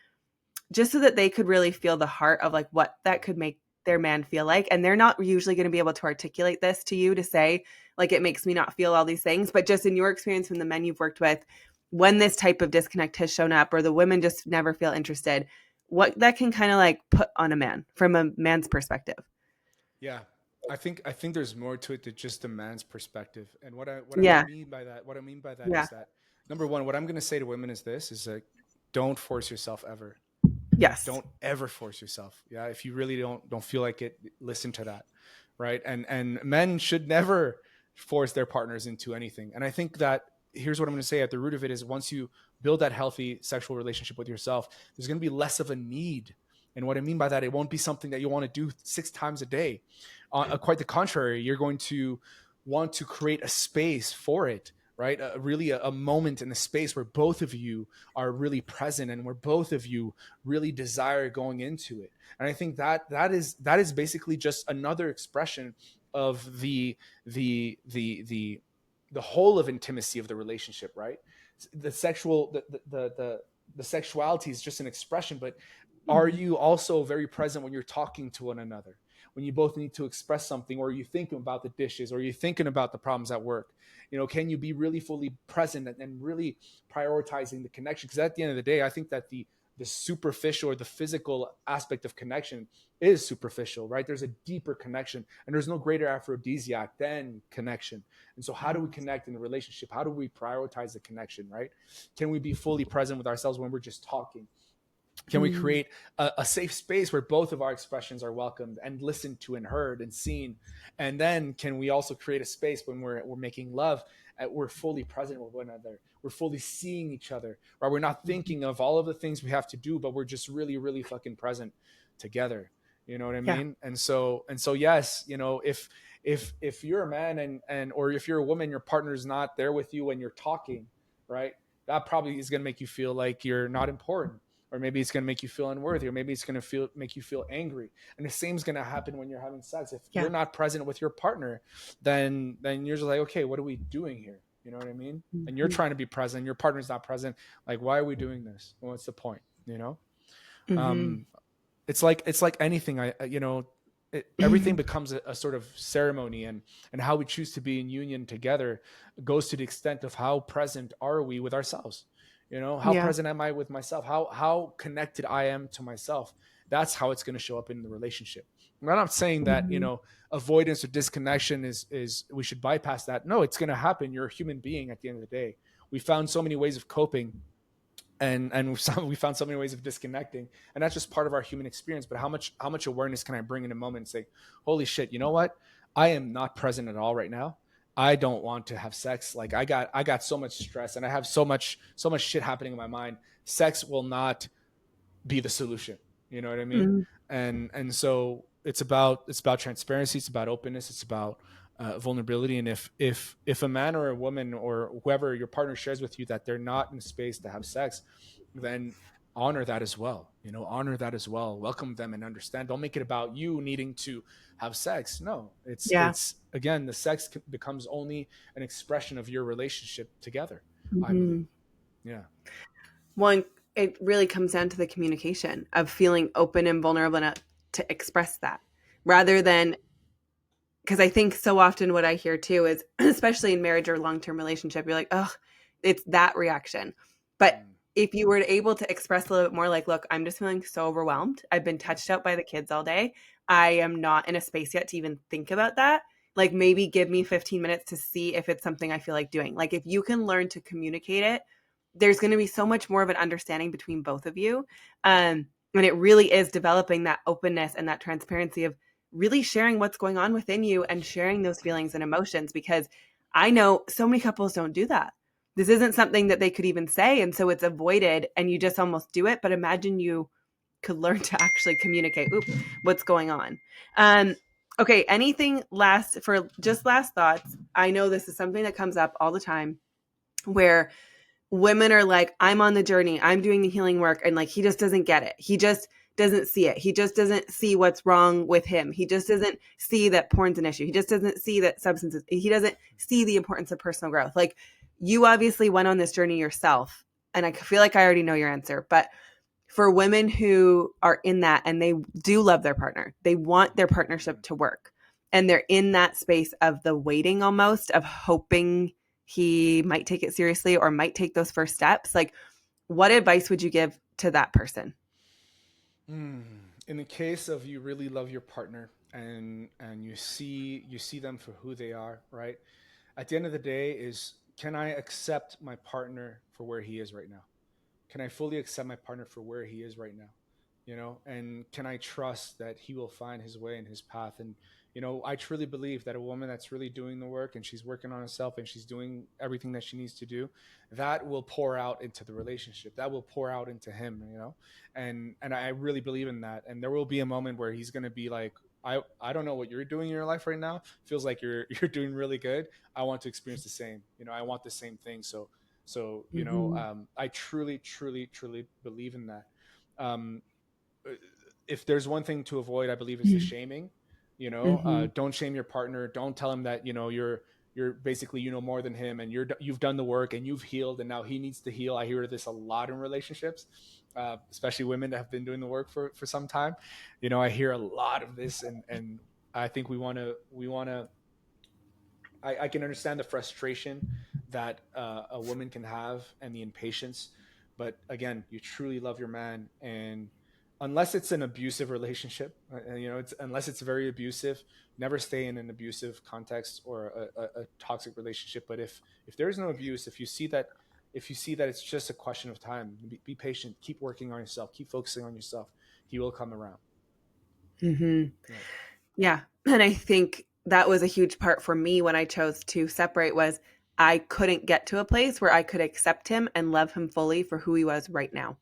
just so that they could really feel the heart of like what that could make their man feel like. And they're not usually going to be able to articulate this to you to say, like, it makes me not feel all these things. But just in your experience from the men you've worked with, when this type of disconnect has shown up, or the women just never feel interested, what that can kind of like put on a man from a man's perspective. Yeah. I think there's more to it than just a man's perspective. And what I Yeah. mean by that, what I mean by that Yeah. is that, number one, what I'm going to say to women is this: is like, don't force yourself ever. Yes. Don't ever force yourself. Yeah, if you really don't feel like it, listen to that, right? And men should never force their partners into anything. And I think that, here's what I'm going to say at the root of it is, once you build that healthy sexual relationship with yourself, there's going to be less of a need. And what I mean by that, it won't be something that you want to do 6 times a day. Quite the contrary, you're going to want to create a space for it, right? Really a moment in the space where both of you are really present, and where both of you really desire going into it. And I think that is basically just another expression of the whole of intimacy of the relationship, right? The sexual the sexuality is just an expression, but are Mhm. you also very present when you're talking to one another, when you both need to express something, or are you thinking about the dishes, or are you thinking about the problems at work? You know, can you be really fully present and really prioritizing the connection? Because at the end of the day, I think that the superficial or the physical aspect of connection is superficial, right? There's a deeper connection, and there's no greater aphrodisiac than connection. And so how do we connect in a relationship? How do we prioritize the connection, right? Can we be fully present with ourselves when we're just talking? Can we Mm. create a safe space where both of our expressions are welcomed and listened to and heard and seen? And then can we also create a space when we're making love, we're fully present with one another, we're fully seeing each other, right? We're not thinking of all of the things we have to do, but we're just really, really fucking present together. You know what I Yeah. mean? And so yes, if you're a man and or if you're a woman, your partner's not there with you when you're talking, right? That probably is going to make you feel like you're not important, or maybe it's going to make you feel unworthy, or maybe it's going to make you feel angry. And the same is going to happen when you're having sex. If Yeah. you're not present with your partner, then you're just like, okay, what are we doing here? You know what I mean? And you're trying to be present, your partner's not present. Like, why are we doing this? What's the point? Mm-hmm. Um, it's like anything. Everything becomes a sort of ceremony, and how we choose to be in union together goes to the extent of how present are we with ourselves. How Yeah. present am I with myself? How connected I am to myself? That's how it's going to show up in the relationship. I'm not saying that Mm-hmm. avoidance or disconnection is we should bypass that. No, it's going to happen. You're a human being at the end of the day. We found so many ways of coping, and we found so many ways of disconnecting, and that's just part of our human experience. But how much awareness can I bring in a moment and say, holy shit, you know what, I am not present at all right now. I don't want to have sex. Like, I got so much stress, and I have so much shit happening in my mind. Sex will not be the solution. You know what I mean? Mm-hmm. And so it's about transparency. It's about openness. It's about vulnerability. And if a man or a woman or whoever your partner shares with you that they're not in space to have sex, then honor that as well. Honor that as well. Welcome them and understand. Don't make it about you needing to have sex. No, it's Yeah. it's again, the sex becomes only an expression of your relationship together, I believe. Mm-hmm. Yeah. One, it really comes down to the communication of feeling open and vulnerable enough to express that rather than, because I think so often what I hear too is, especially in marriage or long-term relationship, you're like, oh, it's that reaction. But Mm. if you were able to express a little bit more like, look, I'm just feeling so overwhelmed. I've been Yeah. touched out by the kids all day. I am not in a space yet to even think about that. Like, maybe give me 15 minutes to see if it's something I feel like doing. Like, if you can learn to communicate it, there's going to be so much more of an understanding between both of you. And it really is developing that openness and that transparency of really sharing what's going on within you and sharing those feelings and emotions, because I know so many couples don't do that. This isn't something that they could even say, and so it's avoided and you just almost do it. But imagine you could learn to actually communicate what's going on. um okay, anything last thoughts? I know this is something that comes up all the time, where women are like, I'm on the journey, I'm doing the healing work, and like, he just doesn't get it. He just doesn't see it. He just doesn't see what's wrong with him. He just doesn't see that porn's an issue. He just doesn't see that substances, he doesn't see the importance of personal growth. Like, you obviously went on this journey yourself, and I feel like I already know your answer. But for women who are in that and they do love their partner, they want their partnership to work, and they're in that space of the waiting, almost of hoping he might take it seriously or might take those first steps, like, what advice would you give to that person? Mm. In the case of you really love your partner, and you see them for who they are, right? At the end of the day, is, can I accept my partner for where he is right now? Can I fully accept my partner for where he is right now? And can I trust that he will find his way and his path? And I truly believe that a woman that's really doing the work, and she's working on herself, and she's doing everything that she needs to do, that will pour out into the relationship, that will pour out into him. And I really believe in that. And there will be a moment where he's going to be like, I don't know what you're doing in your life right now, feels like you're doing really good. I want to experience the same. I want the same thing. Mm-hmm. I truly, truly, truly believe in that. um, if there's one thing to avoid, I believe, is the shaming. Mm-hmm. Don't shame your partner. Don't tell him that you're basically more than him, and you've done the work and you've healed, and now he needs to heal. I hear this a lot in relationships, especially women that have been doing the work for some time. I hear a lot of this, and I think we want to. I can understand the frustration that a woman can have, and the impatience, But again, you truly love your man, and unless it's an abusive relationship, it's unless it's very abusive, never stay in an abusive context or a toxic relationship. But if there's no abuse, if you see that it's just a question of time, be patient, keep working on yourself, keep focusing on yourself. He will come around. Mm-hmm. Yeah. Yeah. And I think that was a huge part for me when I chose to separate was I couldn't get to a place where I could accept him and love him fully for who he was right now.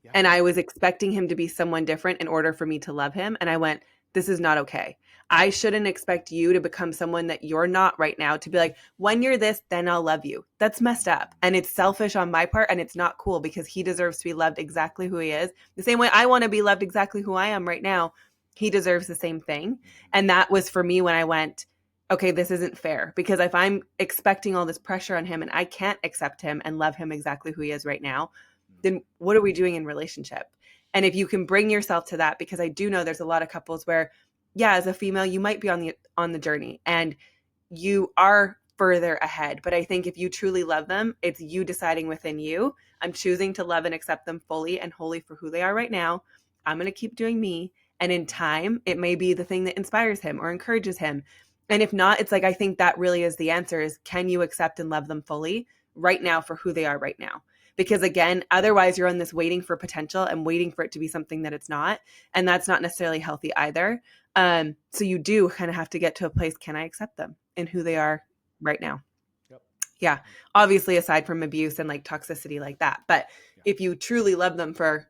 Yeah. And I was expecting him to be someone different in order for me to love him. And I went, this is not okay. I shouldn't expect you to become someone that you're not right now, to be like, when you're this, then I'll love you. That's messed up. And it's selfish on my part. And it's not cool because he deserves to be loved exactly who he is. The same way I want to be loved exactly who I am right now. He deserves the same thing. And that was for me when I went, okay, this isn't fair, because if I'm expecting all this pressure on him and I can't accept him and love him exactly who he is right now, then what are we doing in relationship? And if you can bring yourself to that, because I do know there's a lot of couples where, yeah, as a female, you might be on the journey and you are further ahead. But I think if you truly love them, it's you deciding within you, I'm choosing to love and accept them fully and wholly for who they are right now. I'm going to keep doing me. And in time, it may be the thing that inspires him or encourages him. And if not, it's like, I think that really is the answer is, can you accept and love them fully right now for who they are right now? Because again, otherwise you're on this waiting for potential and waiting for it to be something that it's not. And that's not necessarily healthy either. So you do kind of have to get to a place, can I accept them and who they are right now? Yep. Yeah. Obviously, aside from abuse and like toxicity like that. But if you truly love them for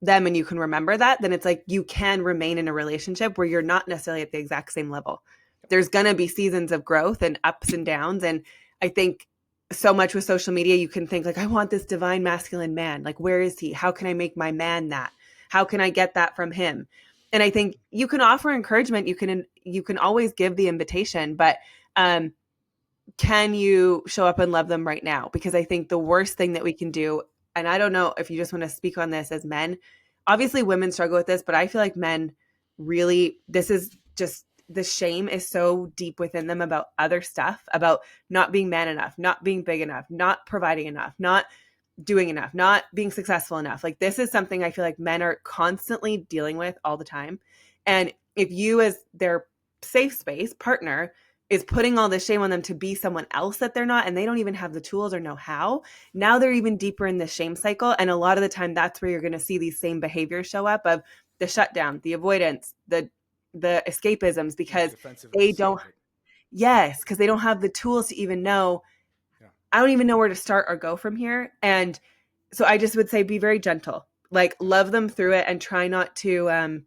them and you can remember that, then it's like you can remain in a relationship where you're not necessarily at the exact same level. There's going to be seasons of growth and ups and downs. And I think so much with social media, you can think like, I want this divine masculine man. Like, where is he? How can I make my man that? How can I get that from him? And I think you can offer encouragement. You can always give the invitation, but can you show up and love them right now? Because I think the worst thing that we can do, and I don't know if you just want to speak on this as men, obviously women struggle with this, but I feel like men really, this is just, the shame is so deep within them about other stuff, about not being man enough, not being big enough, not providing enough, not doing enough, not being successful enough. Like, this is something I feel like men are constantly dealing with all the time. And if you as their safe space partner is putting all this shame on them to be someone else that they're not, and they don't even have the tools or know how, now they're even deeper in the shame cycle. And a lot of the time that's where you're going to see these same behaviors show up of the shutdown, the avoidance, the escapisms, because they don't, yes, because they don't have the tools to even know, I don't even know where to start or go from here. And so I just would say, be very gentle, like love them through it and try not to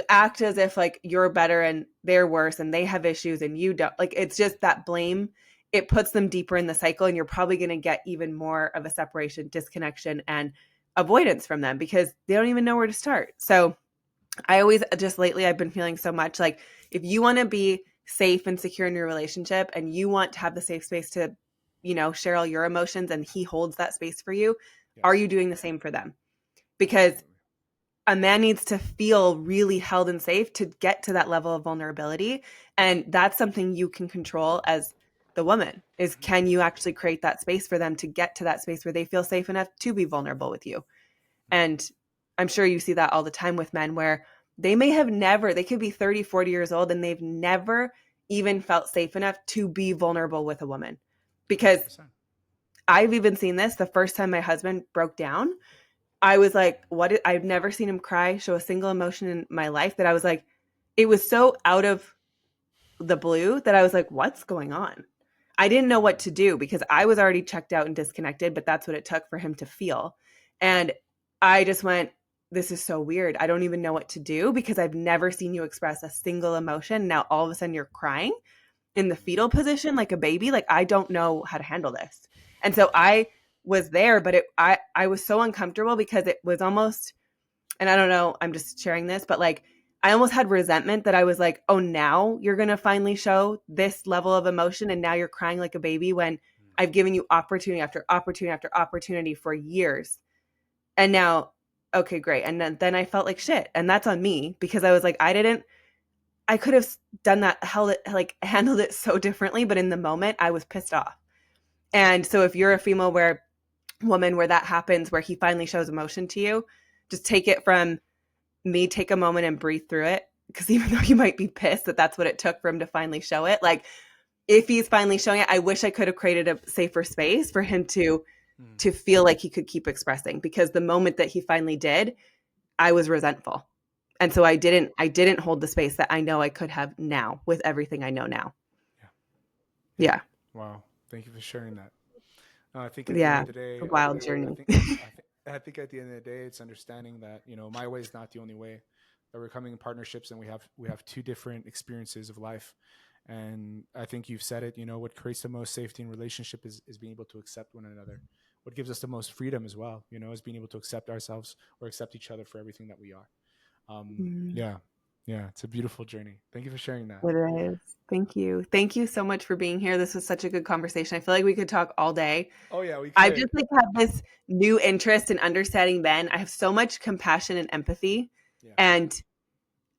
act as if like you're better and they're worse and they have issues and you don't. Like, it's just that blame, it puts them deeper in the cycle, and you're probably going to get even more of a separation, disconnection, and avoidance from them because they don't even know where to start. So I always, just lately, I've been feeling so much like, if you want to be safe and secure in your relationship and you want to have the safe space to, share all your emotions, and he holds that space for you, are you doing the same for them? Because a man needs to feel really held and safe to get to that level of vulnerability. And that's something you can control as the woman, is can you actually create that space for them to get to that space where they feel safe enough to be vulnerable with you? And I'm sure you see that all the time with men where they may have never, they could be 30, 40 years old and they've never even felt safe enough to be vulnerable with a woman. Because 100%. I've even seen this the first time my husband broke down. I was like, I've never seen him cry, show a single emotion in my life, that I was like, it was so out of the blue that I was like, what's going on? I didn't know what to do because I was already checked out and disconnected, but that's what it took for him to feel. And I just went, this is so weird. I don't even know what to do because I've never seen you express a single emotion. Now all of a sudden you're crying in the fetal position like a baby. Like, I don't know how to handle this. And so I was there, but I was so uncomfortable because it was almost, and I don't know, I'm just sharing this, but like, I almost had resentment that I was like, oh, now you're going to finally show this level of emotion. And now you're crying like a baby when I've given you opportunity after opportunity after opportunity for years. And now, okay, great. And then I felt like shit. And that's on me because I was like, I could have done that, handled it so differently. But in the moment I was pissed off. And so if you're a female where woman where that happens, where he finally shows emotion to you, just take it from me, take a moment and breathe through it. Because even though you might be pissed that that's what it took for him to finally show it, like if he's finally showing it, I wish I could have created a safer space for him to feel like he could keep expressing, because the moment that he finally did, I was resentful. And so I didn't hold the space that I know I could have now with everything I know now. Yeah. Wow. Thank you for sharing that. I think at the end Yeah. of the day, A wild journey. I think at the end of the day, it's understanding that, you know, my way is not the only way, that we're coming in partnerships and we have two different experiences of life. And I think you've said it, you know, what creates the most safety in relationship is being able to accept one another. What gives us the most freedom as well, you know, is being able to accept ourselves or accept each other for everything that we are. Yeah. Yeah. It's a beautiful journey. Thank you for sharing that. It is. Thank you. Thank you so much for being here. This was such a good conversation. I feel like we could talk all day. Oh yeah, we I've could. just like have this new interest in understanding men. I have so much compassion and empathy, Yeah. and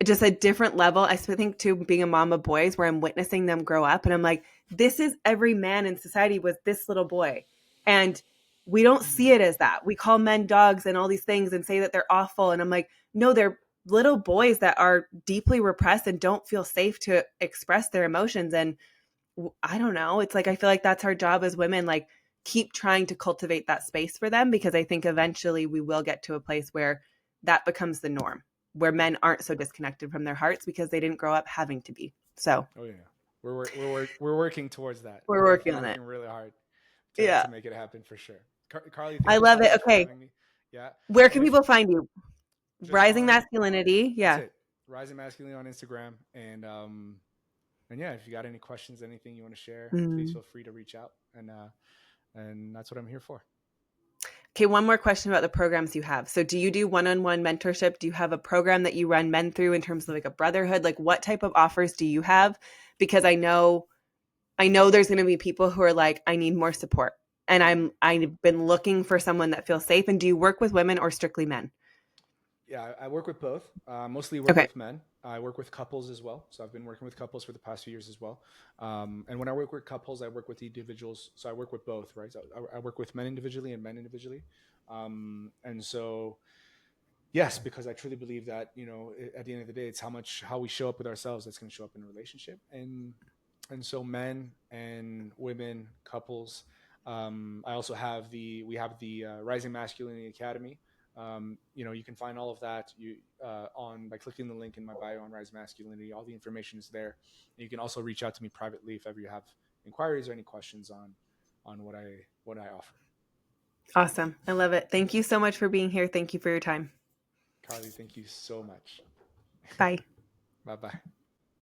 just a different level. I think too, being a mom of boys, where I'm witnessing them grow up, and I'm like, this is every man in society was this little boy, and we don't see it as that. We call men dogs and all these things and say that they're awful, and I'm like, no, they're little boys that are deeply repressed and don't feel safe to express their emotions. And I don't know. It's like, I feel like that's our job as women, like keep trying to cultivate that space for them, because I think eventually we will get to a place where that becomes the norm, where men aren't so disconnected from their hearts because they didn't grow up having to be. So Oh yeah, we're working towards that. we're We're working definitely on it. working really hard Yeah. to make it happen for sure. Carly, I thank you love so it. much for Okay. having me. Yeah, Where and can if people find you? just Rising on Masculinity. that's Yeah. it, Rising Masculine on Instagram, and yeah, if you got any questions, anything you want to share, please Mm. feel free to reach out, and that's what I'm here for. Okay, one more question about the programs you have. So do you do one-on-one mentorship? Do you have a program that you run men through in terms of like a brotherhood? Like what type of offers do you have? Because I know there's going to be people who are like, I need more support. And I've been looking for someone that feels safe. And do you work with women or strictly men? Yeah, I work with both. Mostly work Okay. with men. I work with couples as well. So I've been working with couples for the past few years as well. And when I work with couples, I work with individuals. So I work with both, right? So I work with men individually and men individually. And so, yes, because I truly believe that, you know, at the end of the day, it's how we show up with ourselves that's going to show up in a relationship. And so men and women, couples. I also have we have the Rising Masculinity Academy. You know, you can find all of that on by clicking the link in my bio on Rise Masculinity. All the information is there. And you can also reach out to me privately if ever you have inquiries or any questions on what I offer. Awesome. I love it. Thank you so much for being here. Thank you for your time. Carly, thank you so much. Bye. Bye bye.